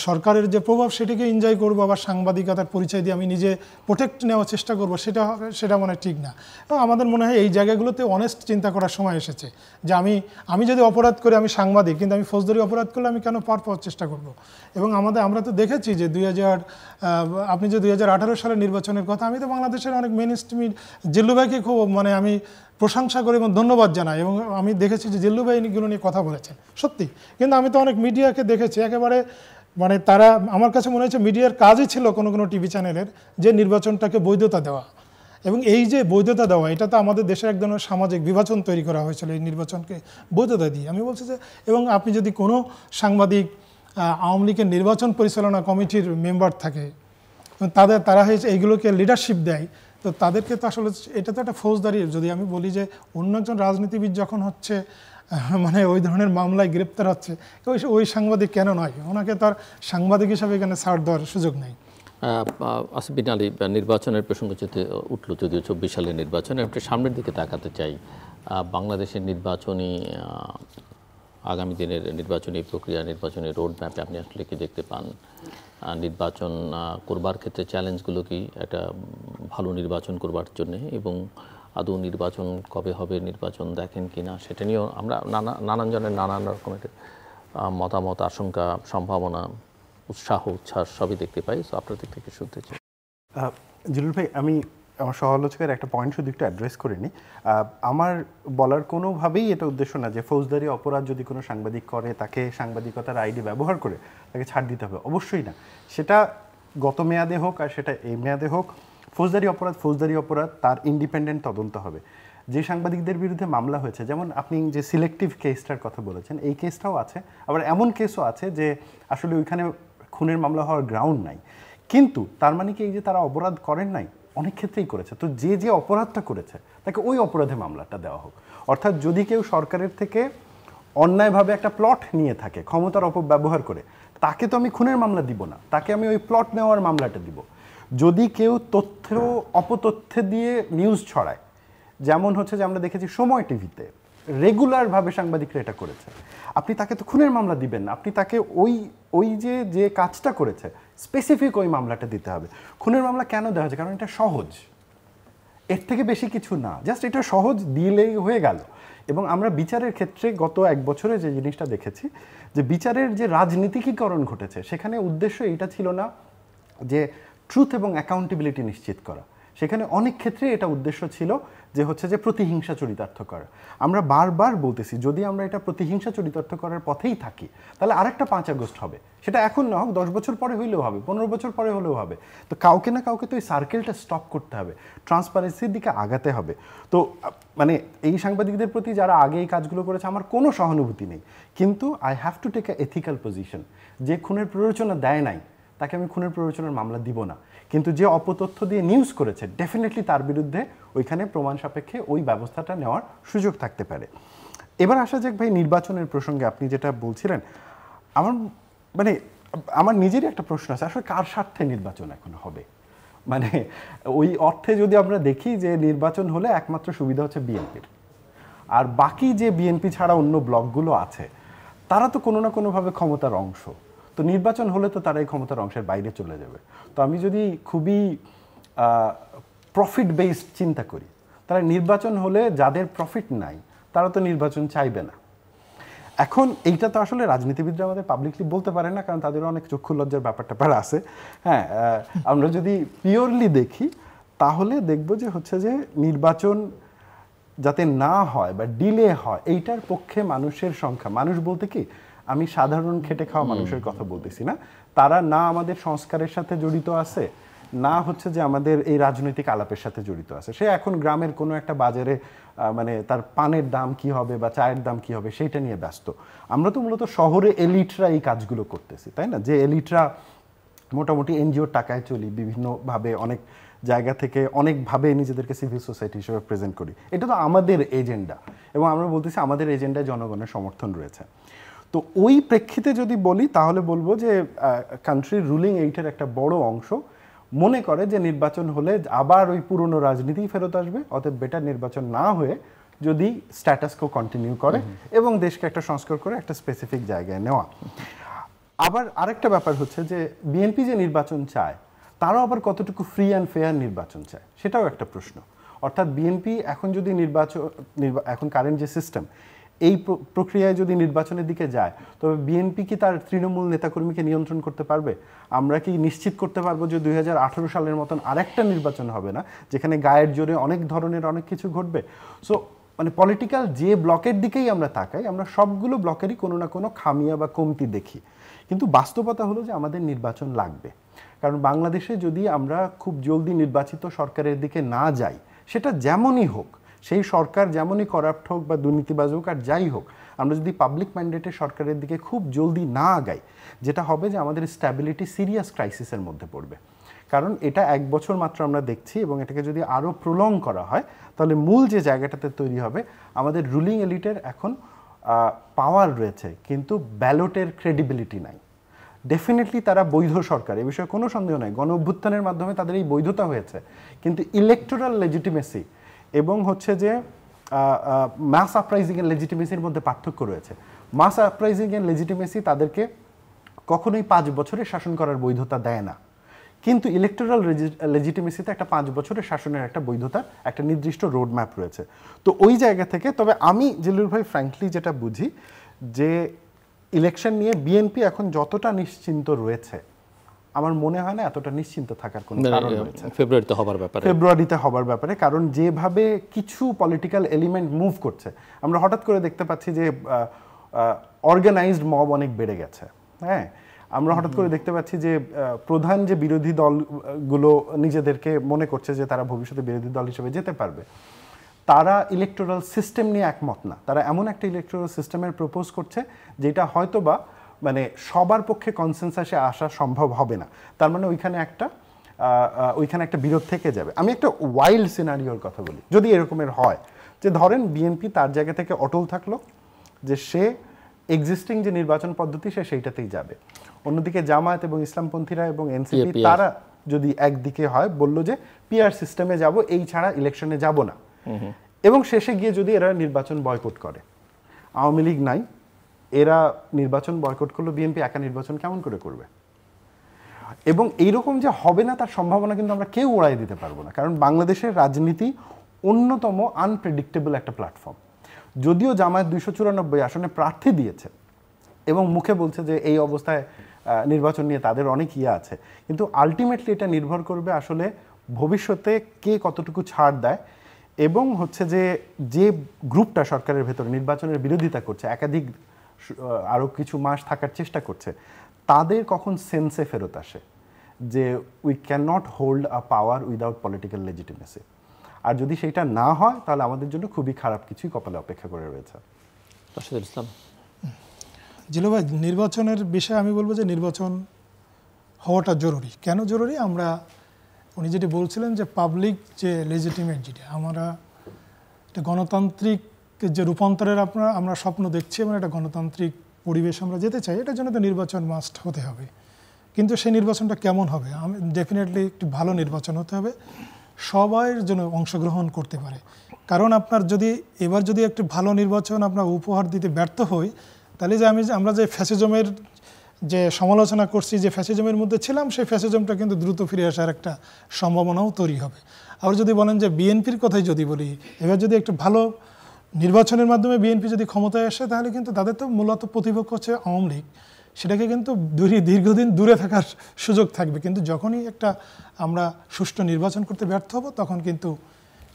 [SPEAKER 2] সরকারের যে প্রভাব সেটিকে এনজয় করবো, আবার সাংবাদিকতার পরিচয় দিয়ে আমি নিজে প্রোটেক্ট নেওয়ার চেষ্টা করবো, সেটা মনে হয় ঠিক না। এবং আমাদের মনে হয় এই জায়গাগুলোতে অনেস্ট চিন্তা করার সময় এসেছে যে আমি যদি অপরাধ করি, আমি সাংবাদিক, কিন্তু আমি ফৌজদারি অপরাধ করলে আমি কেন পার পাওয়ার চেষ্টা করব। এবং আমরা তো দেখেছি যে আপনি যে 2018 সালের নির্বাচনের কথা, আমি তো বাংলাদেশের অনেক মেইন স্ট্রিম জিল্লু ভাইকে খুব মানে আমি প্রশংসা করি এবং ধন্যবাদ জানাই, এবং আমি দেখেছি যে জিল্লু ভাই এগুলো নিয়ে কথা বলেছেন সত্যি। কিন্তু আমি তো অনেক মিডিয়াকে দেখেছি একেবারে মানে তারা, আমার কাছে মনে হচ্ছে মিডিয়ার কাজই ছিল কোনো টিভি চ্যানেলের যে নির্বাচনটাকে বৈধতা দেওয়া, এবং এই যে বৈধতা দেওয়া, এটা তো আমাদের দেশের এক ধরনের সামাজিক বিভাজন তৈরি করা হয়েছিল এই নির্বাচনকে বৈধতা দিয়ে। আমি বলছি যে, এবং আপনি যদি কোনো সাংবাদিক আওয়ামী লীগের নির্বাচন পরিচালনা কমিটির মেম্বার থাকে, তারা হয়েছে এইগুলোকে লিডারশিপ দেয়, তো তাদেরকে তো আসলে এটা তো একটা ফৌজদারি। যদি আমি বলি যে অন্য একজন রাজনীতিবিদ যখন হচ্ছে মানে ওই ধরনের মামলায় গ্রেপ্তার হচ্ছে, ওই সাংবাদিক কেন নয়? ওনাকে তার সাংবাদিক হিসাবে এখানে ছাড় দেওয়ার সুযোগ নেই।
[SPEAKER 1] আসিফ বিন আলী, নির্বাচনের প্রসঙ্গ যেতে উঠলো, যদিও 24 সালের নির্বাচনে একটু সামনের দিকে তাকাতে চাই। বাংলাদেশের নির্বাচনী আগামী দিনের নির্বাচনী প্রক্রিয়া, নির্বাচনী রোড ম্যাপে আপনি আসলে কি দেখতে পান? নির্বাচন করবার ক্ষেত্রে চ্যালেঞ্জগুলো কি একটা ভালো নির্বাচন করবার জন্যে, এবং আদৌ নির্বাচন কবে হবে, নির্বাচন দেখেন কি না, সেটা নিয়েও আমরা নানান জনের নানান রকমের মতামত, আশঙ্কা, সম্ভাবনা, উৎসাহ, উচ্ছ্বাস সবই দেখতে পাই। সো আপনার দিক থেকে শুনতে চাই।
[SPEAKER 3] জিলুল ভাই, আমি আমার সহ-আলোচকের একটা পয়েন্ট শুধু একটু অ্যাড্রেস করে নিই। আমার বলার কোনোভাবেই এটা উদ্দেশ্য না যে ফৌজদারি অপরাধ যদি কোনো সাংবাদিক করে, তাকে সাংবাদিকতার আইডি ব্যবহার করে তাকে ছাড় দিতে হবে, অবশ্যই না। সেটা গত মেয়াদে হোক আর সেটা এই মেয়াদে হোক, ফৌজদারি অপরাধ, তার ইন্ডিপেন্ডেন্ট তদন্ত হবে। যে সাংবাদিকদের বিরুদ্ধে মামলা হয়েছে, যেমন আপনি যে সিলেক্টিভ কেসটার কথা বলেছেন, এই কেসটাও আছে। আবার এমন কেসও আছে যে আসলে ওইখানে খুনের মামলা হওয়ার গ্রাউন্ড নাই, কিন্তু তার মানে কি এই যে তারা অপরাধ করেন নাই? অনেক ক্ষেত্রেই করেছে। তো যে অপরাধটা করেছে তাকে ওই অপরাধে মামলাটা দেওয়া হোক। অর্থাৎ যদি কেউ সরকারের থেকে অন্যায়ভাবে একটা প্লট নিয়ে থাকে ক্ষমতার অপব্যবহার করে, তাকে তো আমি খুনের মামলা দিব না, তাকে আমি ওই প্লট নেওয়ার মামলাটা দিব। যদি কেউ অপতথ্য দিয়ে নিউজ ছড়ায়, যেমন হচ্ছে যে আমরা দেখেছি সময় টিভিতে রেগুলারভাবে সাংবাদিকরা এটা করেছে, আপনি তাকে তো খুনের মামলা দিবেন না, আপনি তাকে ওই যে কাজটা করেছে স্পেসিফিক ওই মামলাটা দিতে হবে। খুনের মামলা কেন দেওয়া হচ্ছে? কারণ এটা সহজ, এর থেকে বেশি কিছু না, জাস্ট এটা সহজ দিলেই হয়ে গেল। এবং আমরা বিচারের ক্ষেত্রে গত 1 বছরে যে জিনিসটা দেখেছি, যে বিচারের যে রাজনীতিকীকরণ ঘটেছে, সেখানে উদ্দেশ্য এটা ছিল না যে ট্রুথ এবং অ্যাকাউন্টেবিলিটি নিশ্চিত করা, সেখানে অনেক ক্ষেত্রে এটা উদ্দেশ্য ছিল যে হচ্ছে যে প্রতিহিংসা চরিতার্থ করা। আমরা বারবার বলতেছি যদি আমরা এটা প্রতিহিংসা চরিতার্থ করার পথেই থাকি তাহলে আরেকটা 5 আগস্ট হবে, সেটা এখন না হোক 10 বছর পরে হইলেও হবে, 15 বছর পরে হলেও হবে। তো কাউকে না কাউকে তো এই সার্কেলটা স্টপ করতে হবে, ট্রান্সপারেন্সির দিকে আগাতে হবে। তো মানে এই সাংবাদিকদের প্রতি যারা আগে এই কাজগুলো করেছে আমার কোনো সহানুভূতি নেই, কিন্তু I have to take a ethical position. যে খুনের প্ররোচনা দেয় নাই তাকে আমি খুনের প্ররোচনার মামলা দিব না, কিন্তু যে অপতথ্য দিয়ে নিউজ করেছে ডেফিনেটলি তার বিরুদ্ধে ওইখানে প্রমাণ সাপেক্ষে ওই ব্যবস্থাটা নেওয়ার সুযোগ থাকতে পারে। এবার আসা যাক ভাই নির্বাচনের প্রসঙ্গে, আপনি যেটা বলছিলেন আমার নিজেরই একটা প্রশ্ন আছে, আসলে কার স্বার্থে নির্বাচন এখন হবে? মানে ওই অর্থে যদি আমরা দেখি যে নির্বাচন হলে একমাত্র সুবিধা হচ্ছে বিএনপির, আর বাকি যে বিএনপি ছাড়া অন্য ব্লকগুলো আছে তারা তো কোনো না কোনোভাবে ক্ষমতার অংশ, তো নির্বাচন হলে তো তারা এই ক্ষমতার অংশের বাইরে চলে যাবে। তো আমি যদি খুবই প্রফিট বেসড চিন্তা করি, তাহলে নির্বাচন হলে যাদের প্রফিট নাই তারা তো নির্বাচন চাইবে না। এখন এইটা তো আসলে রাজনীতিবিদরা আমাদের পাবলিকলি বলতে পারে না, কারণ তাদের অনেক চক্ষু লজ্জার ব্যাপার আছে। হ্যাঁ, আমরা যদি পিওরলি দেখি তাহলে দেখব যে হচ্ছে যে নির্বাচন যাতে না হয় বা ডিলে হয় এইটার পক্ষে মানুষের সংখ্যা, মানুষ বলতে কি আমি সাধারণ খেটে খাওয়া মানুষের কথা বলতেছি না, তারা না আমাদের সংস্কারের সাথে জড়িত আছে, না হচ্ছে যে আমাদের এই রাজনৈতিক আলাপের সাথে জড়িত আছে। সে এখন গ্রামের কোনো একটা বাজারে মানে তার পানের দাম কি হবে বা চায়ের দাম কি হবে সেইটা নিয়ে ব্যস্ত। আমরা তো মূলত শহরে এলিটরা এই কাজগুলো করতেছি, তাই না? যে এলিটরা মোটামুটি এনজিওর টাকায় চলি, বিভিন্নভাবে অনেক জায়গা থেকে অনেকভাবে নিজেদেরকে সিভিল সোসাইটি হিসেবে প্রেজেন্ট করি, এটা তো আমাদের এজেন্ডা, এবং আমরা বলতেছি আমাদের এজেন্ডায় জনগণের সমর্থন রয়েছে। তো ওই প্রেক্ষিতে যদি বলি তাহলে বলবো যে কান্ট্রির রুলিং এইটের একটা বড় অংশ মনে করে যে নির্বাচন হলে আবার ওই পুরনো রাজনীতি ফেরত আসবে, অতএব বেটার নির্বাচন না হয়ে যদি স্ট্যাটাস কো কন্টিনিউ করে এবং দেশকে একটা সংস্কার করে একটা স্পেসিফিক জায়গায় নেওয়া। আবার আরেকটা ব্যাপার হচ্ছে যে বিএনপি যে নির্বাচন চায় তারাও আবার কতটুকু ফ্রি অ্যান্ড ফেয়ার নির্বাচন চায় সেটাও একটা প্রশ্ন। অর্থাৎ বিএনপি এখন যদি এখন কারেন্ট যে সিস্টেম এই প্রক্রিয়ায় যদি নির্বাচনের দিকে যায়, তবে বিএনপি কি তার তৃণমূল নেতাকর্মীকে নিয়ন্ত্রণ করতে পারবে? আমরা কি নিশ্চিত করতে পারবো যে 2018 সালের মতন আরেকটা নির্বাচন হবে না যেখানে গায়ের জোরে অনেক ধরনের অনেক কিছু ঘটবে? সো মানে পলিটিক্যাল যে ব্লকের দিকেই আমরা তাকাই, আমরা সবগুলো ব্লকেরই কোনো না কোনো খামিয়া বা কমতি দেখি, কিন্তু বাস্তবতা হলো যে আমাদের নির্বাচন লাগবে। কারণ বাংলাদেশে যদি আমরা খুব জলদি নির্বাচিত সরকারের দিকে না যাই, সেটা যেমনই হোক, সেই সরকার যেমনই করাপ্ট হোক বা দুর্নীতিবাজ হোক আর যাই হোক, আমরা যদি পাবলিক ম্যান্ডেটের সরকারের দিকে খুব জলদি না আগাই, যেটা হবে যে আমাদের স্ট্যাবিলিটি সিরিয়াস ক্রাইসিসের মধ্যে পড়বে। কারণ এটা 1 বছর মাত্র আমরা দেখছি, এবং এটাকে যদি আরও প্রলং করা হয় তাহলে মূল যে জায়গাটাতে তৈরি হবে, আমাদের রুলিং এলিটের এখন পাওয়ার রয়েছে কিন্তু ব্যালটের ক্রেডিবিলিটি নাই। ডেফিনেটলি তারা বৈধ সরকার, এ বিষয়ে কোনো সন্দেহ নাই, গণ অভ্যুত্থানের মাধ্যমে তাদের এই বৈধতা হয়েছে, কিন্তু ইলেকটোরাল লেজিটিমেসি এবং হচ্ছে যে মাস আপরাইজিং এর লেজিটিমেসির মধ্যে পার্থক্য রয়েছে। মাস আপরাইজিং এর লেজিটিমেসি তাদেরকে কখনোই 5 বছরের শাসন করার বৈধতা দেয় না, কিন্তু ইলেকটোরাল লেজিটিমেসিতে একটা 5 বছরের শাসনের একটা বৈধতার একটা নির্দিষ্ট রোড ম্যাপ রয়েছে। তো ওই জায়গা থেকে তবে আমি জিল্লুর ভাই ফ্র্যাঙ্কলি যেটা বুঝি যে ইলেকশন নিয়ে বিএনপি এখন যতটা নিশ্চিন্ত রয়েছে, আমার মনে হয় না এতটা নিশ্চিন্ত থাকার কোনো কারণ রয়েছে ফেব্রুয়ারিতে হবার ব্যাপারে। কারণ যেভাবে কিছু পলিটিক্যাল এলিমেন্ট মুভ করছে, আমরা হঠাৎ করে দেখতে পাচ্ছি যে অর্গানাইজড মব অনেক বেড়ে গেছে। হ্যাঁ, আমরা হঠাৎ করে দেখতে পাচ্ছি যে প্রধান যে বিরোধী দলগুলো নিজেদেরকে মনে করছে যে তারা ভবিষ্যতে বিরোধী দল হিসেবে যেতে পারবে, তারা ইলেকটোরাল সিস্টেম নিয়ে একমত না। তারা এমন একটা ইলেকটোরাল সিস্টেমের প্রপোজ করছে যেটা হয়তোবা মানে সবার পক্ষে কনসেনসাসে আসা সম্ভব হবে না। তার মানে ওইখানে একটা বিরোধ থেকে যাবে। আমি একটা ওয়াইল্ড সিনারিওর কথা বলি, যদি এরকমের হয় যে ধরেন বিএনপি তার জায়গা থেকে অটল থাকলো যে সে এক্সিস্টিং যে নির্বাচন পদ্ধতি সে সেইটাতেই যাবে, অন্যদিকে জামায়াত এবং ইসলামপন্থীরা এবং এনসিপি তারা যদি একদিকে হয় বললো যে পিআর সিস্টেমে যাব, এই ছাড়া ইলেকশনে যাব না, এবং শেষে গিয়ে যদি এরা নির্বাচন বয়কট করে, আওয়ামী লীগ নাই, এরা নির্বাচন বয়কট করলো, বিএনপি একা নির্বাচন কেমন করে করবে? এবং এইরকম যে হবে না তার সম্ভাবনা কিন্তু আমরা কেউ উড়াই দিতে পারবো না, কারণ বাংলাদেশের রাজনীতি অন্যতম আনপ্রেডিক্টেবল একটা প্ল্যাটফর্ম। যদিও জামায়াত 294 আসনে প্রার্থী দিয়েছে এবং মুখে বলছে যে এই অবস্থায় নির্বাচন নিয়ে তাদের অনেক ইয়ে আছে, কিন্তু আলটিমেটলি এটা নির্ভর করবে আসলে ভবিষ্যতে কে কতটুকু ছাড় দেয় এবং হচ্ছে যে গ্রুপটা সরকারের ভেতরে নির্বাচনের বিরোধিতা করছে, একাধিক আরও কিছু মাস থাকার চেষ্টা করছে, তাদের কখন সেন্সে ফেরত আসে যে we can not hold a power without political legitimacy. আর যদি সেইটা না হয় তাহলে আমাদের জন্য খুবই খারাপ কিছুই কপালে অপেক্ষা করে রয়েছে।
[SPEAKER 1] রাশেদুল ইসলাম।
[SPEAKER 2] জিলু ভাই, নির্বাচনের বিষয়ে আমি বলবো যে নির্বাচন হওয়াটা জরুরি। কেন জরুরি? উনি যেটি বলছিলেন যে পাবলিক যে লেজিটিমেট, যেটা আমরা একটা গণতান্ত্রিক যে রূপান্তরের আমরা স্বপ্ন দেখছি এবং একটা গণতান্ত্রিক পরিবেশ আমরা যেতে চাই, এটার জন্য তো নির্বাচন মাস্ট হতে হবে। কিন্তু সেই নির্বাচনটা কেমন হবে? ডেফিনেটলি একটি ভালো নির্বাচন হতে হবে, সবাইয়ের জন্য অংশগ্রহণ করতে পারে। কারণ এবার যদি একটি ভালো নির্বাচন আমরা উপহার দিতে ব্যর্থ হই, তাহলে যে আমরা যে ফ্যাসিজমের যে সমালোচনা করছি, যে ফ্যাসিজমের মধ্যে ছিলাম, সেই ফ্যাসিজমটা কিন্তু দ্রুত ফিরে আসার একটা সম্ভাবনাও তৈরি হবে। আবার যদি বলেন যে বিএনপির কথাই যদি বলি, এবার যদি একটা ভালো নির্বাচনের মাধ্যমে বিএনপি যদি ক্ষমতায় আসে, তাহলে কিন্তু তাদের তো মূলত প্রতিপক্ষ হচ্ছে আওয়ামী লীগ, সেটাকে কিন্তু দীর্ঘদিন দূরে থাকার সুযোগ থাকবে। কিন্তু যখনই আমরা সুষ্ঠু নির্বাচন করতে ব্যর্থ হব, তখন কিন্তু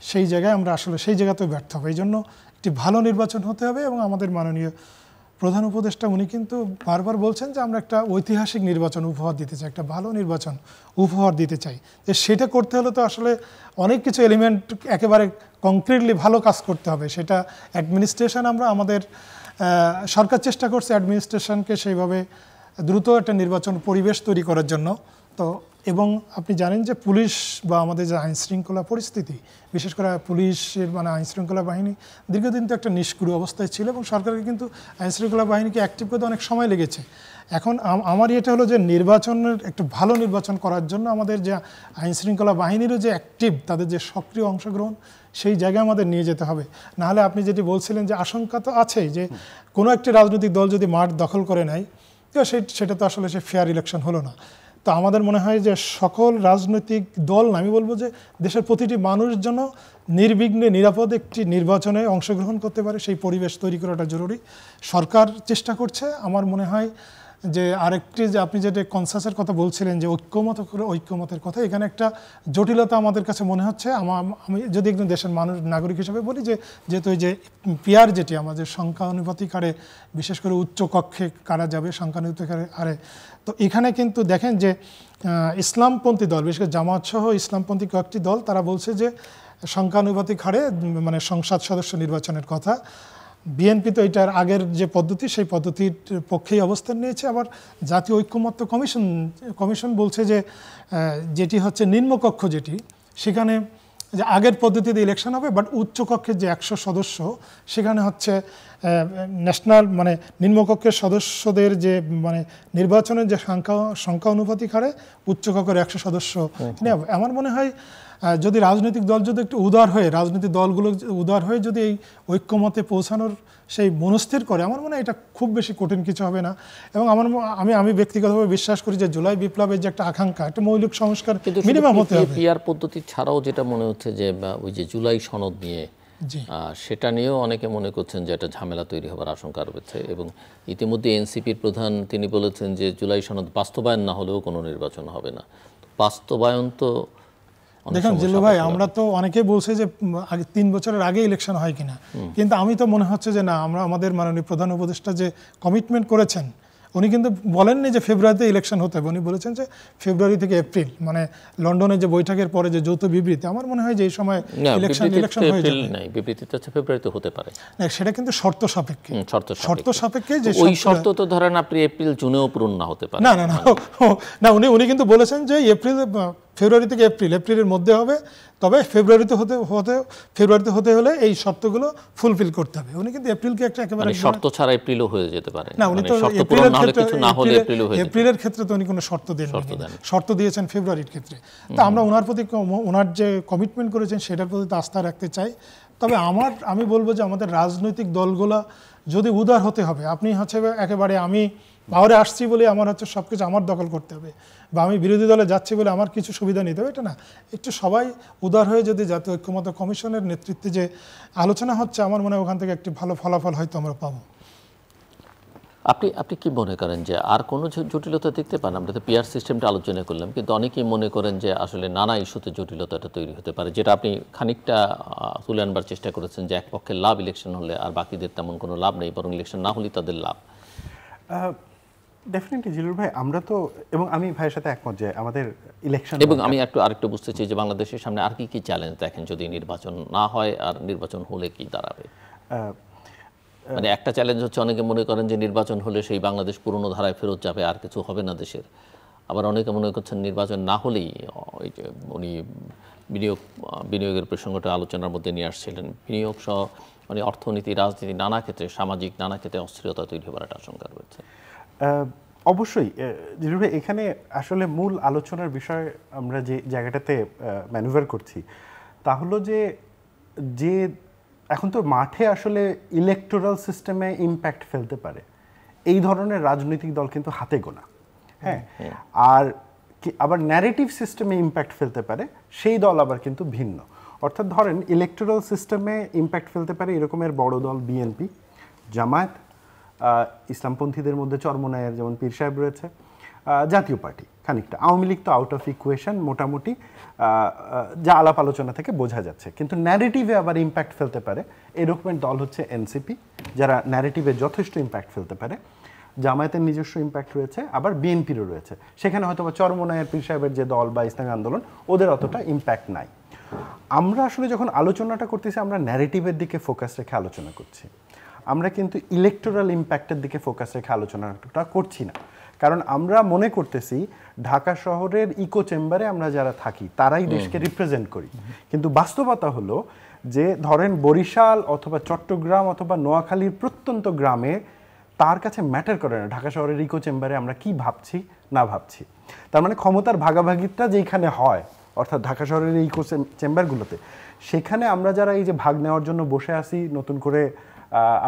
[SPEAKER 2] সেই জায়গাতেও ব্যর্থ হবে। এই জন্য একটি ভালো নির্বাচন হতে হবে। এবং আমাদের মাননীয় প্রধান উপদেষ্টা উনি কিন্তু বারবার বলছেন যে আমরা একটা ঐতিহাসিক নির্বাচন উপহার দিতে চাই, একটা ভালো নির্বাচন উপহার দিতে চাই। যে সেটা করতে হলে তো আসলে অনেক কিছু এলিমেন্ট একেবারে কংক্রিটলি ভালো কাজ করতে হবে। সেটা অ্যাডমিনিস্ট্রেশন, আমাদের সরকার চেষ্টা করছে অ্যাডমিনিস্ট্রেশনকে সেইভাবে দ্রুত একটা নির্বাচন পরিবেশ তৈরি করার জন্য। তো এবং আপনি জানেন যে পুলিশ বা আমাদের যে আইনশৃঙ্খলা পরিস্থিতি, বিশেষ করে পুলিশের আইনশৃঙ্খলা বাহিনী দীর্ঘদিন তো একটা নিষ্ক্রিয় অবস্থায় ছিল এবং সরকারকে কিন্তু আইনশৃঙ্খলা বাহিনীকে অ্যাক্টিভ করতে অনেক সময় লেগেছে। এখন আমার এটা হলো যে নির্বাচনের একটা ভালো নির্বাচন করার জন্য আমাদের যে আইনশৃঙ্খলা বাহিনীরও যে অ্যাক্টিভ, তাদের যে সক্রিয় অংশগ্রহণ, সেই জায়গায় আমাদের নিয়ে যেতে হবে। নাহলে আপনি যেটি বলছিলেন যে আশঙ্কা তো আছেই যে কোনো একটি রাজনৈতিক দল যদি মাঠ দখল করে নেয়, তো সেটা তো আসলে ফেয়ার ইলেকশন হলো না। তো আমাদের মনে হয় যে সকল রাজনৈতিক দল না, আমি বলবো যে দেশের প্রতিটি মানুষ যেন নির্বিঘ্নে নিরাপদ একটি নির্বাচনে অংশগ্রহণ করতে পারে, সেই পরিবেশ তৈরি করাটা জরুরি। সরকার চেষ্টা করছে। আমার মনে হয় যে আরেকটি যে আপনি যেটা কনসাসের কথা বলছিলেন যে ঐক্যমতের কথা, এখানে একটা জটিলতা আমাদের কাছে মনে হচ্ছে। আমি যদি একজন দেশের নাগরিক হিসেবে বলি যেহেতু এই যে পিআর যেটি আমাদের সংখ্যানুপাতিক হারে, বিশেষ করে উচ্চ কক্ষে কারা যাবে সংখ্যানুপাতিক হারে, তো এখানে কিন্তু দেখেন যে ইসলামপন্থী দল, বিশেষ করে জামাত সহ ইসলামপন্থী কয়েকটি দল, তারা বলছে যে সংখ্যানুপাতিক হারে সংসদ সদস্য নির্বাচনের কথা। বিএনপি তো এটার আগের যে পদ্ধতি, সেই পদ্ধতির পক্ষেই অবস্থান নিয়েছে। আবার জাতীয় ঐক্যমত্য কমিশন বলছে যে যেটি হচ্ছে নিম্নকক্ষ, যেটি সেখানে যে আগের পদ্ধতিতে ইলেকশন হবে, বাট উচ্চকক্ষের যে 100 সদস্য, সেখানে হচ্ছে ন্যাশনাল নিম্নকক্ষের সদস্যদের যে নির্বাচনের যে সংখ্যা অনুপাতিক হারে উচ্চকক্ষের 100 সদস্য নেব। আমার মনে হয় যদি রাজনৈতিক দল যদি একটু রাজনৈতিক দলগুলো উদার হয়ে যদি এই ঐক্যমতে পৌঁছানোর সেই মনস্থির করে, আমার মনে হয় এটা খুব বেশি কঠিন কিছু হবে না। এবং আমি ব্যক্তিগতভাবে বিশ্বাস করি যে জুলাই বিপ্লবের যে একটা আকাঙ্ক্ষা, একটা মৌলিক সংস্কার মিনিমাম হতে হবে।
[SPEAKER 1] পিআর পদ্ধতি ছাড়াও যেটা মনে হচ্ছে যে ওই যে জুলাই সনদ নিয়ে, সেটা নিয়েও অনেকে মনে করছেন যে একটা ঝামেলা তৈরি হবার আশঙ্কা রয়েছে। এবং ইতিমধ্যে এনসিপির প্রধান তিনি বলেছেন যে জুলাই সনদ বাস্তবায়ন না হলেও কোনো নির্বাচন হবে না। বাস্তবায়ন তো
[SPEAKER 2] দেখেন জিল্লু ভাই, আমরা তো অনেকেই বলছে যে 3 বছরের আগে ইলেকশন হয় কিনা, কিন্তু আমি তো মনে হচ্ছে যে না, আমাদের মাননীয় প্রধান উপদেষ্টা যে কমিটমেন্ট করেছেন, উনি কিন্তু বলেননি যে ফেব্রুয়ারিতে ইলেকশন হতে হবে। উনি বলেছেন যে ফেব্রুয়ারি থেকে এপ্রিল, লন্ডনের যে বৈঠকের পরে যে যৌথ বিবৃতি, আমার মনে হয় যে এই সময় ইলেকশন হয়ে যাবে।
[SPEAKER 1] বিবৃতিতে ফেব্রুয়ারিতে হতে পারে
[SPEAKER 2] না, সেটা কিন্তু শর্ত সাপেক্ষে যে
[SPEAKER 1] ওই শর্ত তো ধরেন আপনি এপ্রিল জুনেও পূরণ না হতে পারে।
[SPEAKER 2] না, উনি কিন্তু বলেছেন যে ফেব্রুয়ারি থেকে এপ্রিলের মধ্যে হবে, তবে ফেব্রুয়ারিতে হতে হলে এই শর্তগুলো ফুলফিল করতে হবে। উনি কিন্তু এপ্রিলকে একেবারে
[SPEAKER 1] শর্ত ছাড়া এপ্রিলও হয়ে যেতে পারে
[SPEAKER 2] না, উনি তো এপ্রিলের ক্ষেত্রে তো উনি কোনো শর্ত শর্ত দিয়েছেন ফেব্রুয়ারির ক্ষেত্রে। তা আমরা ওনার প্রতি ওনার যে কমিটমেন্ট করেছেন সেটার প্রতি আস্থা রাখতে চাই। তবে আমি বলবো যে আমাদের রাজনৈতিক দলগুলা যদি উদার হতে হবে, আপনি একেবারে আমি পাওয়ারে আসছি বলে আমার সবকিছু আমার দখল করতে হবে, বা আমি বিরোধী দলে যাচ্ছি বলে আমার কিছু সুবিধা নিতে হবে, এটা না। একটু সবাই উদার হয়ে যদি জাতীয় ঐক্যমত্য কমিশনের নেতৃত্বে যে আলোচনা হচ্ছে, আমার মনে হয় ওখান থেকে একটি ভালো ফলাফল হয়তো আমরা পাবো।
[SPEAKER 1] আপনি আপনি কি মনে করেন যে আর কোনো জটিলতা দেখতে পান? আমরা তো পিআর সিস্টেমটা আলোচনা করলাম, কিন্তু অনেকেই মনে করেন যে আসলে নানা ইস্যুতে জটিলতাটা তৈরি হতে পারে, যেটা আপনি খানিকটা তুলে আনবার চেষ্টা করেছেন যে এক পক্ষের লাভ ইলেকশন হলে আর বাকিদের তেমন কোনো লাভ নেই, বরং ইলেকশন না হলেই তাদের লাভ।
[SPEAKER 3] ডেফিনেটলি জিলুর ভাই, আমরা তো, এবং আমি ভাইয়ের সাথে একমত যে আমাদের ইলেকশন,
[SPEAKER 1] এবং আমি আরেকটু বুঝতে চাই যে বাংলাদেশের সামনে আর কি কি চ্যালেঞ্জ দেখেন যদি নির্বাচন না হয়, আর নির্বাচন হলে কি দাঁড়াবে? মানে একটা চ্যালেঞ্জ হচ্ছে অনেকে মনে করেন যে নির্বাচন হলে সেই বাংলাদেশ পুরনো ধারায় ফেরত যাবে, আর কিছু হবে না দেশের। আবার অনেকে মনে করছেন নির্বাচন না হলেই, ওই যে উনি বিনিয়োগের প্রসঙ্গটা আলোচনার মধ্যে নিয়ে আসছিলেন, বিনিয়োগ সহ মানে অর্থনীতি, রাজনীতি, নানা ক্ষেত্রে, সামাজিক নানা ক্ষেত্রে অস্থিরতা তৈরি হবার একটা আশঙ্কা রয়েছে।
[SPEAKER 3] অবশ্যই জিলুর ভাই, এখানে আসলে মূল আলোচনার বিষয় আমরা যে জায়গাটাতে ম্যানুভার করছি তা হলো যে এখন তো মাঠে আসলে ইলেকটোরাল সিস্টেমে ইম্প্যাক্ট ফেলতে পারে এই ধরনের রাজনৈতিক দল কিন্তু হাতে গোনা। হ্যাঁ, আর আবার ন্যারেটিভ সিস্টেমে ইম্প্যাক্ট ফেলতে পারে সেই দল আবার কিন্তু ভিন্ন। অর্থাৎ ধরেন ইলেকটোরাল সিস্টেমে ইম্প্যাক্ট ফেলতে পারে এরকমের বড় দল বিএনপি, জামায়াত, ইসলামপন্থীদের মধ্যে চরমনায়ের যেমন পীর সাহেব রয়েছে, জাতীয় পার্টি খানিকটা, আওয়ামী লীগ তো আউট অফ ইকুয়েশন মোটামুটি, যা আলাপ আলোচনা থেকে বোঝা যাচ্ছে। কিন্তু ন্যারেটিভে আবার ইম্প্যাক্ট ফেলতে পারে এরকমের দল হচ্ছে এনসিপি, যারা ন্যারেটিভে যথেষ্ট ইম্প্যাক্ট ফেলতে পারে। জামায়াতের নিজস্ব ইম্প্যাক্ট রয়েছে, আবার বিএনপিরও রয়েছে। সেখানে হয়তো বা চরমনায়ের পীর সাহেবের যে দল বা ইসলামী আন্দোলন, ওদের অতটা ইম্প্যাক্ট নাই। আমরা আসলে যখন আলোচনাটা করতেছি, আমরা ন্যারেটিভের দিকে ফোকাস রেখে আলোচনা করছি, আমরা কিন্তু ইলেকটোরাল ইম্প্যাক্টের দিকে ফোকাস রেখে আলোচনাটা করছি না। কারণ আমরা মনে করতেছি ঢাকা শহরের ইকো চেম্বারে আমরা যারা থাকি তারাই দেশকে রিপ্রেজেন্ট করি, কিন্তু বাস্তবতা হলো যে ধরেন বরিশাল অথবা চট্টগ্রাম অথবা নোয়াখালীর প্রত্যন্ত গ্রামে তার কাছে ম্যাটার করে না ঢাকা শহরের ইকো চেম্বারে আমরা কি ভাবছি না ভাবছি। তার মানে ক্ষমতার ভাগাভাগিটা যেখানে হয়, অর্থাৎ ঢাকা শহরের এই ইকো চেম্বারগুলোতে, সেখানে আমরা যারা এই যে ভাগ নেওয়ার জন্য বসে আছি, নতুন করে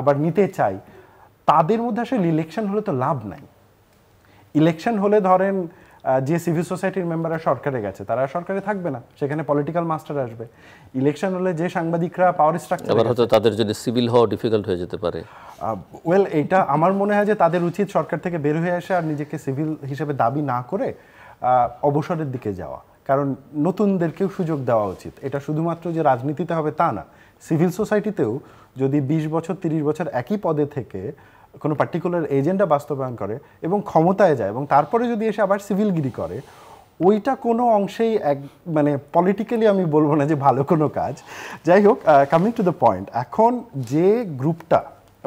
[SPEAKER 3] আবার নিতে চাই, তাদের মধ্যে আসলে ইলেকশন হলে তো লাভ নাই। ইলেকশন হলে ধরেন যে সিভিল সোসাইটির মেম্বাররা সরকারে গেছে তারা সরকারে থাকবে না, সেখানে পলিটিক্যাল মাস্টার আসবে। ইলেকশন হলে যে সাংবাদিকরা পাওয়ার স্ট্রাকচার,
[SPEAKER 1] আবার হয়তো তাদের জন্য সিভিল হওয়া ডিফিকাল্ট হয়ে যেতে পারে।
[SPEAKER 3] ওয়েল, এইটা আমার মনে হয় যে তাদের উচিত সরকার থেকে বের হয়ে আসে আর নিজেকে সিভিল হিসেবে দাবি না করে অবসরের দিকে যাওয়া। কারণ নতুনদেরকেও সুযোগ দেওয়া উচিত। এটা শুধুমাত্র যে রাজনীতিতে হবে তা না, সিভিল সোসাইটিতেও যদি 20 বছর 30 বছর একই পদে থেকে কোনো পার্টিকুলার এজেন্ডা বাস্তবায়ন করে এবং ক্ষমতায় যায় এবং তারপরে যদি এসে আবার সিভিলগিরি করে, ওইটা কোনো অংশেই মানে পলিটিক্যালি আমি বলবো না যে ভালো কোনো কাজ। যাই হোক, কামিং টু দ্য পয়েন্ট, এখন যে গ্রুপটা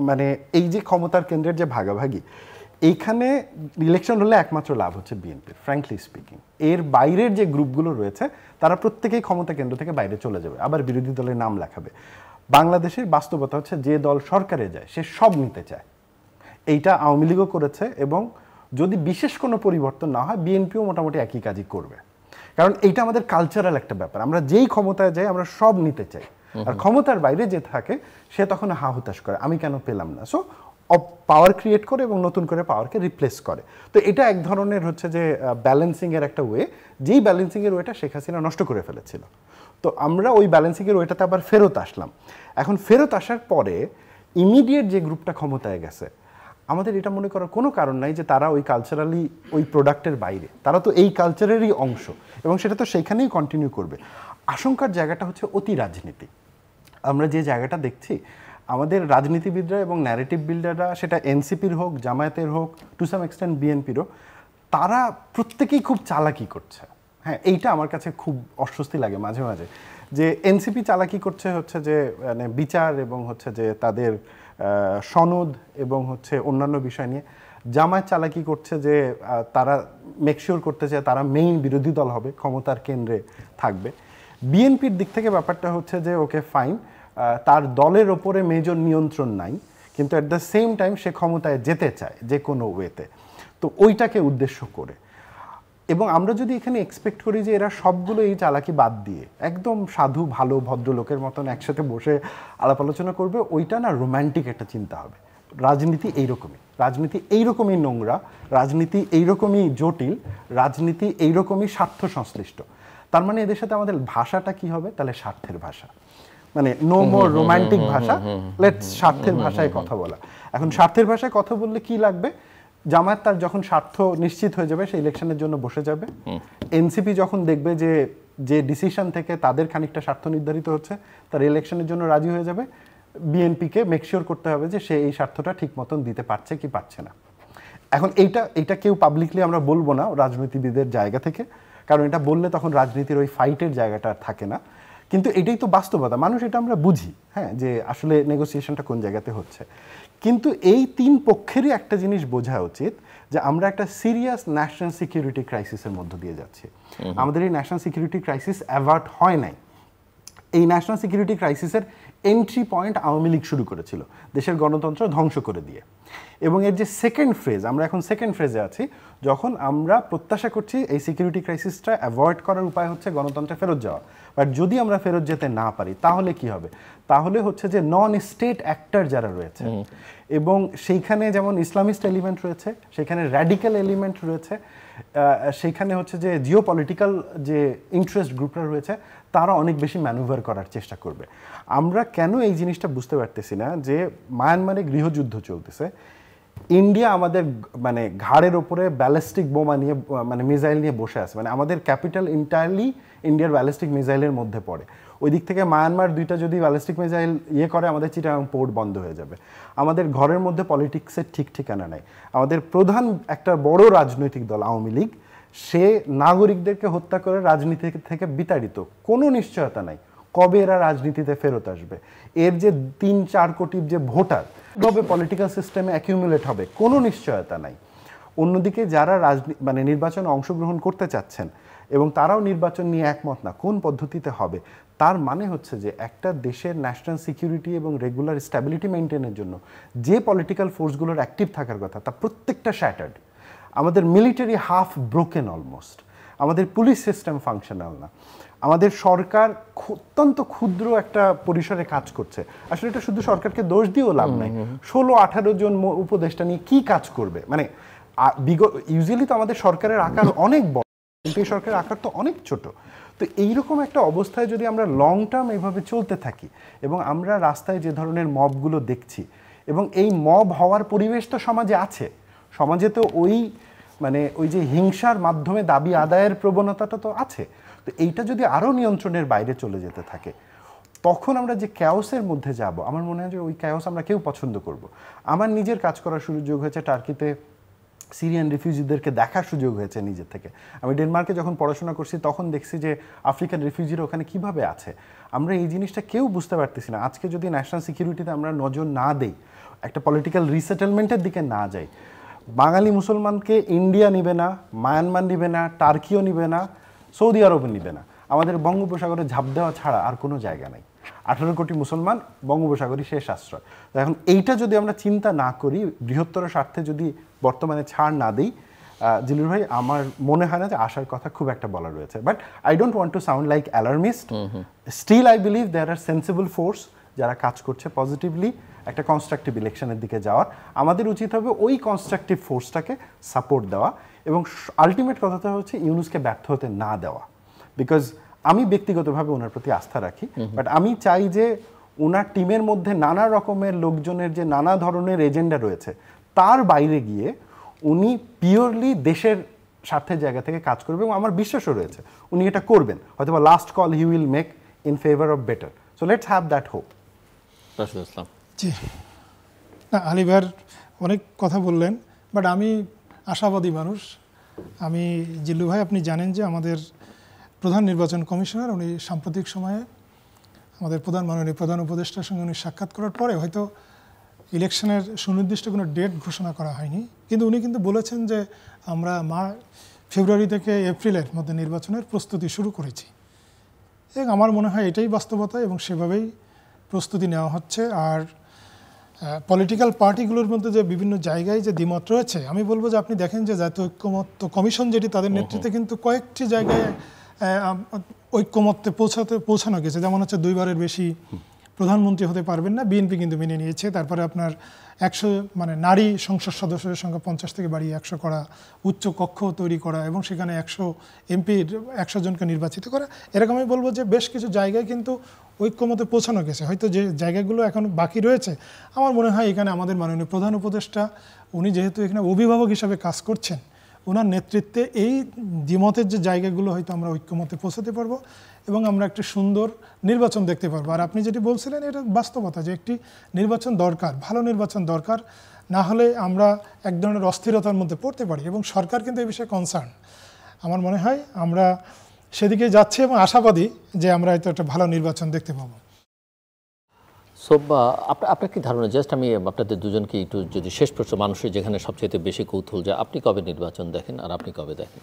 [SPEAKER 3] মানে এই যে ক্ষমতার কেন্দ্রের যে ভাগাভাগি, এইখানে ইলেকশন হলে একমাত্র লাভ হচ্ছে বিএনপি, ফ্র্যাঙ্কলি স্পিকিং। এর বাইরের যে গ্রুপগুলো রয়েছে তারা প্রত্যেকেই ক্ষমতা কেন্দ্র থেকে বাইরে চলে যাবে, আবার বিরোধী দলের নাম লেখাবে। বাংলাদেশের বাস্তবতা হচ্ছে যে দল সরকারে যায় সে সব নিতে চায়। এইটা আওয়ামী লীগও করেছে, এবং যদি বিশেষ কোনো পরিবর্তন না হয় বিএনপিও মোটামুটি একই কাজই করবে। কারণ এইটা আমাদের কালচারাল একটা ব্যাপার, আমরা যেই ক্ষমতায় যাই আমরা সব নিতে চাই, আর ক্ষমতার বাইরে যে থাকে সে তখন হা হুতাশ করে আমি কেন পেলাম না। সো পাওয়ার ক্রিয়েট করে এবং নতুন করে পাওয়ারকে রিপ্লেস করে। তো এটা এক ধরনের হচ্ছে যে ব্যালেন্সিংয়ের একটা ওয়ে, যেই ব্যালেন্সিংয়ের ওয়েটা শেখ হাসিনা নষ্ট করে ফেলেছিল। তো আমরা ওই ব্যালেন্সিংয়ের ওয়েটাতে আবার ফেরত আসলাম। এখন ফেরত আসার পরে ইমিডিয়েট যে গ্রুপটা ক্ষমতায় গেছে, আমাদের এটা মনে করার কোনো কারণ নাই যে তারা ওই কালচারালি ওই প্রোডাক্টের বাইরে, তারা তো এই কালচারেরই অংশ এবং সেটা তো সেইখানেই কন্টিনিউ করবে। আশঙ্কার জায়গাটা হচ্ছে অতি রাজনীতি। আমরা যে জায়গাটা দেখছি, আমাদের রাজনীতিবিদরা এবং ন্যারেটিভ বিল্ডাররা, সেটা এনসিপির হোক, জামায়াতের হোক, টু সাম এক্সটেন্ট বিএনপিরও, তারা প্রত্যেকেই খুব চালাকি করছে। হ্যাঁ, এইটা আমার কাছে খুব অস্বস্তি লাগে মাঝে মাঝে, যে এনসিপি চালাকি করছে হচ্ছে যে মানে বিচার এবং হচ্ছে যে তাদের সনদ এবং হচ্ছে অন্যান্য বিষয় নিয়ে। জামায়াত চালাকি করছে যে তারা মেকশিওর করতে চায় তারা মেইন বিরোধী দল হবে, ক্ষমতার কেন্দ্রে থাকবে। বিএনপির দিক থেকে ব্যাপারটা হচ্ছে যে ওকে ফাইন, তার দলের ওপরে মেজর নিয়ন্ত্রণ নাই, কিন্তু অ্যাট দ্য সেম টাইম সে ক্ষমতায় যেতে চায় যে কোনো ওয়েতে, তো ওইটাকে উদ্দেশ্য করে। এবং আমরা যদি এখানে এক্সপেক্ট করি যে এরা সবগুলো এই চালাকি বাদ দিয়ে একদম সাধু ভালো ভদ্রলোকের মতন একসাথে বসে আলাপ আলোচনা করবে, ওইটা না রোম্যান্টিক একটা চিন্তা হবে। রাজনীতি এইরকমই, রাজনীতি এইরকমই নোংরা, রাজনীতি এইরকমই জটিল, রাজনীতি এইরকমই স্বার্থ সংশ্লিষ্ট। তার মানে এদের সাথে আমাদের ভাষাটা কি হবে? তাহলে স্বার্থের ভাষা। মানে নো মোর রোমান্টিক ভাষা, লেটস স্বার্থের ভাষায় কথা বলা। এখন স্বার্থের ভাষায় কথা বললে কি লাগবে? জামায়াত তার যখন স্বার্থ নিশ্চিত হয়ে যাবে সেই ইলেকশনের জন্য বসে যাবে। এনসিপি যখন দেখবে যে ডিসিশন থেকে তাদের খানিকটা স্বার্থ নির্ধারিত হচ্ছে, তার ইলেকশনের জন্য রাজি হয়ে যাবে। বিএনপিকে মেকশিওর করতে হবে যে সে এই স্বার্থটা ঠিক মতন দিতে পারছে কি পারছে না। এখন এইটা কেউ পাবলিকলি আমরা বলবো না রাজনীতিবিদের জায়গা থেকে, কারণ এটা বললে তখন রাজনীতির ওই ফাইটের জায়গাটা আর থাকে না। কিন্তু এটাই তো বাস্তবতা, মানুষ এটা আমরা বুঝি, হ্যাঁ, যে আসলে নেগোসিয়েশনটা কোন জায়গাতে হচ্ছে। কিন্তু এই তিন পক্ষেরই একটা জিনিস বোঝা উচিত যে আমরা একটা সিরিয়াস ন্যাশনাল সিকিউরিটি ক্রাইসিসের মধ্য দিয়ে যাচ্ছি। আমাদের এই ন্যাশনাল সিকিউরিটি ক্রাইসিস অ্যাভার্ট হয় নাই। এই ন্যাশনাল সিকিউরিটি ক্রাইসিসের এন্ট্রি পয়েন্ট আওয়ামী লীগ শুরু করেছিল দেশের গণতন্ত্র ধ্বংস করে দিয়ে। এবং এর যে সেকেন্ড ফেজ, আমরা এখন সেকেন্ড ফেজে আছি, যখন আমরা প্রত্যাশা করছি এই সিকিউরিটি ক্রাইসিসটা অ্যাভয়েড করার উপায় হচ্ছে গণতন্ত্রে ফেরত যাওয়া। বাট যদি আমরা ফেরত যেতে না পারি তাহলে কি হবে? তাহলে হচ্ছে যে নন স্টেট অ্যাক্টর যারা রয়েছে, এবং সেইখানে যেমন ইসলামিস্ট এলিমেন্ট রয়েছে, সেখানে র্যাডিক্যাল এলিমেন্ট রয়েছে, সেইখানে হচ্ছে যে জিওপলিটিক্যাল যে ইন্টারেস্ট গ্রুপরা রয়েছে, তারা অনেক বেশি ম্যানুভার করার চেষ্টা করবে। আমরা কেন এই জিনিসটা বুঝতে পারতেছি না যে মায়ানমারে গৃহযুদ্ধ চলতেছে, ইন্ডিয়া আমাদের মানে ঘাড়ের ওপরে ব্যালিস্টিক বোমা নিয়ে মানে মিসাইল নিয়ে বসে আছে, মানে আমাদের ক্যাপিটাল ইন্টায়ারলি ইন্ডিয়ার ব্যালিস্টিক মিসাইলের মধ্যে পড়ে। ওই দিক থেকে মায়ানমার দুইটা যদি ব্যালিস্টিক মিসাইল করে, আমাদের চিটাগাং পোর্ট বন্ধ হয়ে যাবে। আমাদের ঘরের মধ্যে পলিটিক্সের ঠিক ঠিকানা নাই। আমাদের প্রধান একটা বড় রাজনৈতিক দল আওয়ামী লীগ, সে নাগরিকদেরকে হত্যা করে রাজনীতি থেকে বিতাড়িত, কোনো নিশ্চয়তা নাই কবে এরা রাজনীতিতে ফেরত আসবে। এর যে 3-4 কোটির যে ভোটার কবে পলিটিক্যাল সিস্টেমে অ্যাকিউমুলেট হবে, কোনো নিশ্চয়তা নাই। অন্যদিকে যারা মানে নির্বাচনে অংশগ্রহণ করতে চাচ্ছেন এবং তারাও নির্বাচন নিয়ে একমত না কোন পদ্ধতিতে হবে, তার মানে হচ্ছে যে একটা দেশের ন্যাশনাল সিকিউরিটি এবং রেগুলার স্ট্যাবিলিটি মেনটেনের জন্য যে পলিটিক্যাল ফোর্সগুলোর অ্যাক্টিভ থাকার কথা তা প্রত্যেকটা শ্যাটার্ড। আমাদের মিলিটারি হাফ ব্রোকেন অলমোস্ট, আমাদের পুলিশ সিস্টেম ফাংশনাল না, আমাদের সরকার অত্যন্ত ক্ষুদ্র একটা পরিসরে কাজ করছে। আসলে এটা শুধু সরকারকে দোষ দিয়েও লাভ নাই, 16-18 জন উপদেষ্টা নিয়ে কি কাজ করবে? মানে ইউজুয়ালি তো আমাদের সরকারের আকার অনেক বড়, কিন্তু এই সরকারের আকার তো অনেক ছোট। তো এইরকম একটা অবস্থায় যদি আমরা লং টার্ম এইভাবে চলতে থাকি, এবং আমরা রাস্তায় যে ধরনের মবগুলো দেখছি, এবং এই মব হওয়ার পরিবেশ তো সমাজে আছে, সমাজে তো ওই যে হিংসার মাধ্যমে দাবি আদায়ের প্রবণতাটা তো আছে। তো এইটা যদি আরও নিয়ন্ত্রণের বাইরে চলে যেতে থাকে, তখন আমরা যে ক্যাওসের মধ্যে যাব, আমার মনে হয় যে ওই ক্যাওস আমরা কেউ পছন্দ করব। আমার নিজের কাজ করার সুযোগ হয়েছে টার্কিতে, সিরিয়ান রিফিউজিদেরকে দেখার সুযোগ হয়েছে নিজের থেকে। আমি ডেনমার্কে যখন পড়াশোনা করছি তখন দেখছি যে আফ্রিকান রিফিউজিরা ওখানে কিভাবে আছে। আমরা এই জিনিসটা কেউ বুঝতে পারতেছি না। আজকে যদি ন্যাশনাল সিকিউরিটিতে আমরা নজর না দেই, একটা পলিটিক্যাল রিসেটেলমেন্টের দিকে না যাই, বাঙালি মুসলমানকে ইন্ডিয়া নিবে না, মায়ানমার নিবে না, টার্কিও নিবে না, সৌদি আরবও নিবে না। আমাদের বঙ্গোপসাগরে ঝাঁপ দেওয়া ছাড়া আর কোনো জায়গা নাই। 18 কোটি মুসলমান, বঙ্গোপসাগরই শেষ আশ্রয়। তো এখন এইটা যদি আমরা চিন্তা না করি, বৃহত্তর স্বার্থে যদি বর্তমানে ছাড় না দিই, জিলুর ভাই, আমার মনে হয় না যে আশার কথা খুব একটা বলা রয়েছে। But I don't want to sound like alarmist. Still I believe there are sensible force যারা কাজ করছে পজিটিভলি একটা কনস্ট্রাকটিভ ইলেকশনের দিকে যাওয়ার। আমাদের উচিত হবে ওই কনস্ট্রাকটিভ ফোর্সটাকে সাপোর্ট দেওয়া, এবং আলটিমেট কথাটা হচ্ছে ইউনুসকে ব্যর্থ হতে না দেওয়া। বিকজ আমি ব্যক্তিগতভাবে ওনার প্রতি আস্থা রাখি, বাট আমি চাই যে ওনার টিমের মধ্যে নানা রকমের লোকজনের যে নানা ধরনের এজেন্ডা রয়েছে, তার বাইরে গিয়ে উনি পিওরলি দেশের স্বার্থের জায়গা থেকে কাজ করবে, এবং আমার বিশ্বাসও রয়েছে উনি এটা করবেন। হয়তো বা last call he will make in favour of better. So let's have that hope.
[SPEAKER 1] Rashidul Islam.
[SPEAKER 2] জি, না, আলী ভাইয়ের অনেক কথা বললেন, বাট আমি আশাবাদী মানুষ। আমি জিল্লু ভাই, আপনি জানেন যে আমাদের প্রধান নির্বাচন কমিশনার, উনি সাম্প্রতিক সময়ে আমাদের মাননীয় প্রধান উপদেষ্টার সঙ্গে উনি সাক্ষাৎ করার পরে হয়তো ইলেকশনের সুনির্দিষ্ট কোনো ডেট ঘোষণা করা হয়নি, কিন্তু উনি কিন্তু বলেছেন যে আমরা ফেব্রুয়ারি থেকে এপ্রিলের মধ্যে নির্বাচনের প্রস্তুতি শুরু করেছি। এবং আমার মনে হয় এটাই বাস্তবতা, এবং সেভাবেই প্রস্তুতি নেওয়া হচ্ছে। আর পলিটিক্যাল পার্টিগুলোর মধ্যে যে বিভিন্ন জায়গায় যে দ্বিমত রয়েছে, আমি বলবো যে আপনি দেখেন যে জাতীয় ঐক্যমত্য কমিশন যেটি, তাদের নেতৃত্বে কিন্তু কয়েকটি জায়গায় ঐক্যমত্যে পৌঁছানো গেছে। যেমন হচ্ছে 2বারের বেশি প্রধানমন্ত্রী হতে পারবেন না, বিএনপি কিন্তু মেনে নিয়েছে। তারপরে আপনার 100 মানে নারী সংসদ সদস্যদের সংখ্যা 50 থেকে বাড়িয়ে 100 করা, উচ্চ কক্ষ তৈরি করা এবং সেখানে 100 এমপির 100 জনকে নির্বাচিত করা। এরকম আমি বলবো যে বেশ কিছু জায়গায় কিন্তু ঐক্যমতে পৌঁছানো গেছে। হয়তো যে জায়গাগুলো এখন বাকি রয়েছে, আমার মনে হয় এখানে আমাদের মাননীয় প্রধান উপদেষ্টা উনি যেহেতু এখানে অভিভাবক হিসাবে কাজ করছেন, ওনার নেতৃত্বে এই দ্বিমতের যে জায়গাগুলো হয়তো আমরা ঐক্যমতে পৌঁছাতে পারবো এবং আমরা একটি সুন্দর নির্বাচন দেখতে পারবো। আর আপনি যেটি বলছিলেন এটা বাস্তবতা যে একটি নির্বাচন দরকার, ভালো নির্বাচন দরকার, না হলে আমরা এক ধরনের অস্থিরতার মধ্যে পড়তে পারি এবং সরকার কিন্তু এই বিষয়ে কনসার্ন। আমার মনে হয় আমরা সেদিকে যাচ্ছি এবং আশাবাদী যে আমরা হয়তো একটা ভালো নির্বাচন দেখতে পাবো।
[SPEAKER 1] সোব্বা, আপনার কি ধারণা, জাস্ট আমি আপনাদের দুজনকে একটু যদি শেষ প্রশ্ন, মানুষের যেখানে সবচেয়ে বেশি কৌতূহল যে আপনি কবে নির্বাচন দেখেন আর আপনি কবে দেখেন?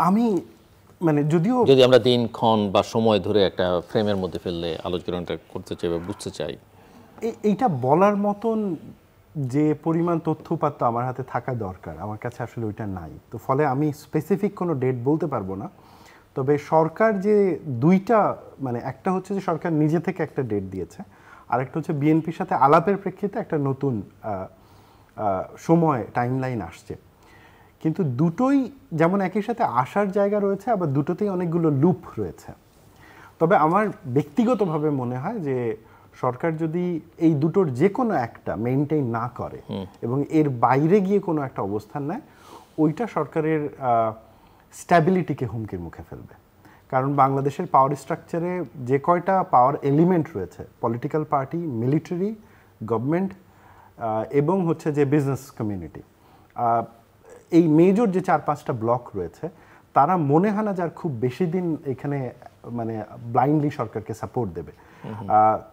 [SPEAKER 3] আমি মানে যদি
[SPEAKER 1] আমরা দিনক্ষণ বা সময় ধরে একটা ফ্রেমের মধ্যে ফেললে আলোচনাটা করতে চাই বা বুঝতে চাই,
[SPEAKER 3] এইটা বলার মতন যে পরিমাণ তথ্যপাত্র আমার হাতে থাকা দরকার আমার কাছে আসলে ওইটা নাই। তো ফলে আমি স্পেসিফিক কোনো ডেট বলতে পারবো না। তবে সরকার যে দুইটা, মানে একটা হচ্ছে যে সরকার নিজে থেকে একটা ডেট দিয়েছে, আর একটা হচ্ছে বিএনপির সাথে আলাপের প্রেক্ষিতে একটা নতুন সময় টাইমলাইন আসছে। কিন্তু দুটোই যেমন একই সাথে আসার জায়গা রয়েছে, আবার দুটোতেই অনেকগুলো লুপ রয়েছে। তবে আমার ব্যক্তিগতভাবে মনে হয় যে সরকার যদি এই দুটোর যে কোনো একটা মেইনটেইন না করে এবং এর বাইরে গিয়ে কোনো একটা অবস্থান নেয়, ওইটা সরকারের স্ট্যাবিলিটিকে হুমকির মুখে ফেলবে। কারণ বাংলাদেশের পাওয়ার স্ট্রাকচারে যে কয়টা পাওয়ার এলিমেন্ট রয়েছে, পলিটিক্যাল পার্টি, মিলিটারি, গভর্নমেন্ট এবং হচ্ছে যে বিজনেস কমিউনিটি, এই মেজর যে 4-5টা ব্লক রয়েছে, তারা মনে হয় না যার খুব বেশি দিন এখানে মানে ব্লাইন্ডলি সরকারকে সাপোর্ট দেবে।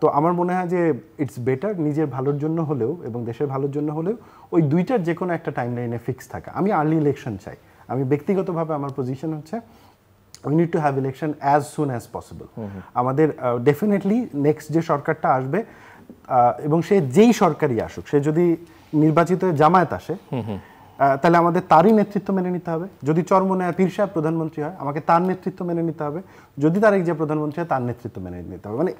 [SPEAKER 3] তো আমার মনে হয় যে ইটস বেটার নিজের ভালোর জন্য হলেও এবং দেশের ভালোর জন্য হলেও ওই দুইটার যে কোনো একটা টাইম লাইনে ফিক্স থাকা। আমি আর্লি ইলেকশন চাই। আমি ব্যক্তিগতভাবে আমার পজিশন হচ্ছে we need to have election as soon as possible. আমাদের ডেফিনেটলি নেক্সট যে সরকারটা আসবে এবং সে যেই সরকারই আসুক, সে যদি নির্বাচিত জামায়াত আসে তাহলে আমাদের তারই নেতৃত্ব মেনে নিতে হবে। যদি চরমোনাইয়া পীর সাহেব প্রধানমন্ত্রী হয়, আমাকে তার নেতৃত্ব মেনে নিতে হবে। যদি তার যে প্রধানমন্ত্রী হয়, তার নেতৃত্ব মেনে নিতে হবে। মানে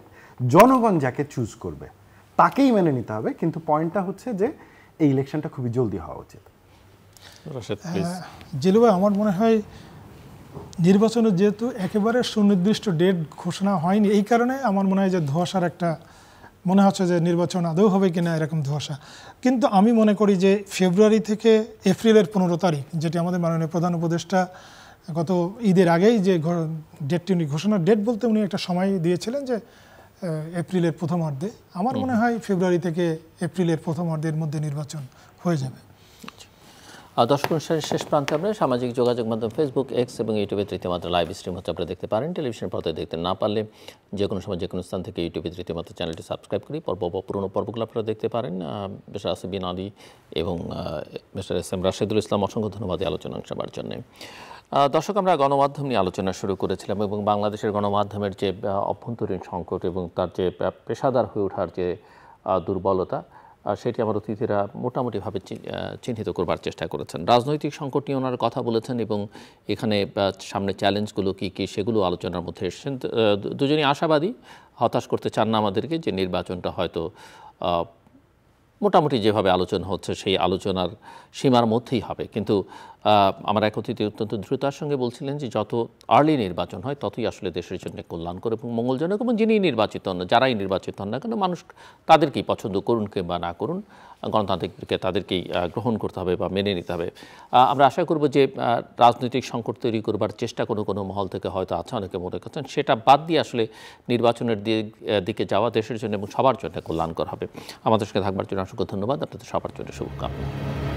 [SPEAKER 3] জনগণ যাকে চুজ করবে তাকেই মেনে নিতে হবে। কিন্তু পয়েন্টটা হচ্ছে যে এই ইলেকশনটা খুবই জলদি হওয়া উচিত।
[SPEAKER 2] জিলু ভাই, আমার মনে হয় নির্বাচনের যেহেতু একেবারে সুনির্দিষ্ট ডেট ঘোষণা হয়নি, এই কারণে আমার মনে হয় যে ধোঁয়াশার একটা মনে হচ্ছে যে নির্বাচন আদৌ হবে কিনা এরকম ধোঁয়াশা। কিন্তু আমি মনে করি যে ফেব্রুয়ারি থেকে এপ্রিলের 15 তারিখ, যেটি আমাদের মাননীয় প্রধান উপদেষ্টা গত ঈদের আগেই যে ডেটটি উনি ঘোষণার ডেট বলতে উনি একটা সময় দিয়েছিলেন যে এপ্রিলের প্রথমার্ধে। আমার মনে হয় ফেব্রুয়ারি থেকে এপ্রিলের প্রথমার্ধের মধ্যে নির্বাচন হয়ে যাবে।
[SPEAKER 1] দর্শক অনুষ্ঠানের শেষ প্রান্তে আমরা সামাজিক যোগাযোগ মাধ্যম ফেসবুক, এক্স এবং ইউটিউবে তৃতীয় মাত্রা লাইভ স্ট্রিম হচ্ছে আপনারা দেখতে পারেন। টেলিভিশন পর্দায় দেখতে না পারলে যে কোনো সময় যে কোনো স্থান থেকে ইউটিউবে তৃতীয় মাত্রা চ্যানেলটি সাবস্ক্রাইব করি পুরোনো পর্বগুলো আপনারা দেখতে পারেন। মিস্টার আসিবিন আলী এবং mister S M Rashedul Islam, অসংখ্য ধন্যবাদ এই আলোচনা অংশ নেওয়ার জন্য। দর্শক, আমরা গণমাধ্যম নিয়ে আলোচনা শুরু করেছিলাম এবং বাংলাদেশের গণমাধ্যমের যে অভ্যন্তরীণ সংকট এবং তার যে পেশাদার হয়ে ওঠার যে দুর্বলতা, সেটি আমার অতিথিরা মোটামুটিভাবে চিহ্নিত করবার চেষ্টা করেছেন। রাজনৈতিক সংকট নিয়ে ওনারা কথা বলেছেন এবং এখানে সামনে চ্যালেঞ্জগুলো কী কী সেগুলো আলোচনার মধ্যে এসেছেন। দুজনই আশাবাদী, হতাশ করতে চান না আমাদেরকে, যে নির্বাচনটা হয়তো মোটামুটি যেভাবে আলোচনা হচ্ছে সেই আলোচনার সীমার মধ্যেই হবে। কিন্তু আমার এক অতিথি অত্যন্ত দ্রুততার সঙ্গে বলছিলেন যে যত আর্লি নির্বাচন হয় ততই আসলে দেশের জন্য কল্যাণকর এবং মঙ্গলজনক, এবং যিনি নির্বাচিত হন না, যারাই নির্বাচিত হন না কেন, মানুষ তাদেরকেই পছন্দ করুন কিংবা না করুন, গণতান্ত্রিককে তাদেরকেই গ্রহণ করতে হবে বা মেনে নিতে হবে। আমরা আশা করব যে রাজনৈতিক সংকট তৈরি করবার চেষ্টা কোনো মহল থেকে হয়তো আছে, অনেকে মনে করছেন, সেটা বাদ দিয়ে আসলে নির্বাচনের দিকে যাওয়া দেশের জন্য এবং সবার জন্য কল্যাণকর হবে। আমাদের সঙ্গে থাকবার জন্য অসংখ্য ধন্যবাদ। আপনাদের সবার জন্য শুভকামনা।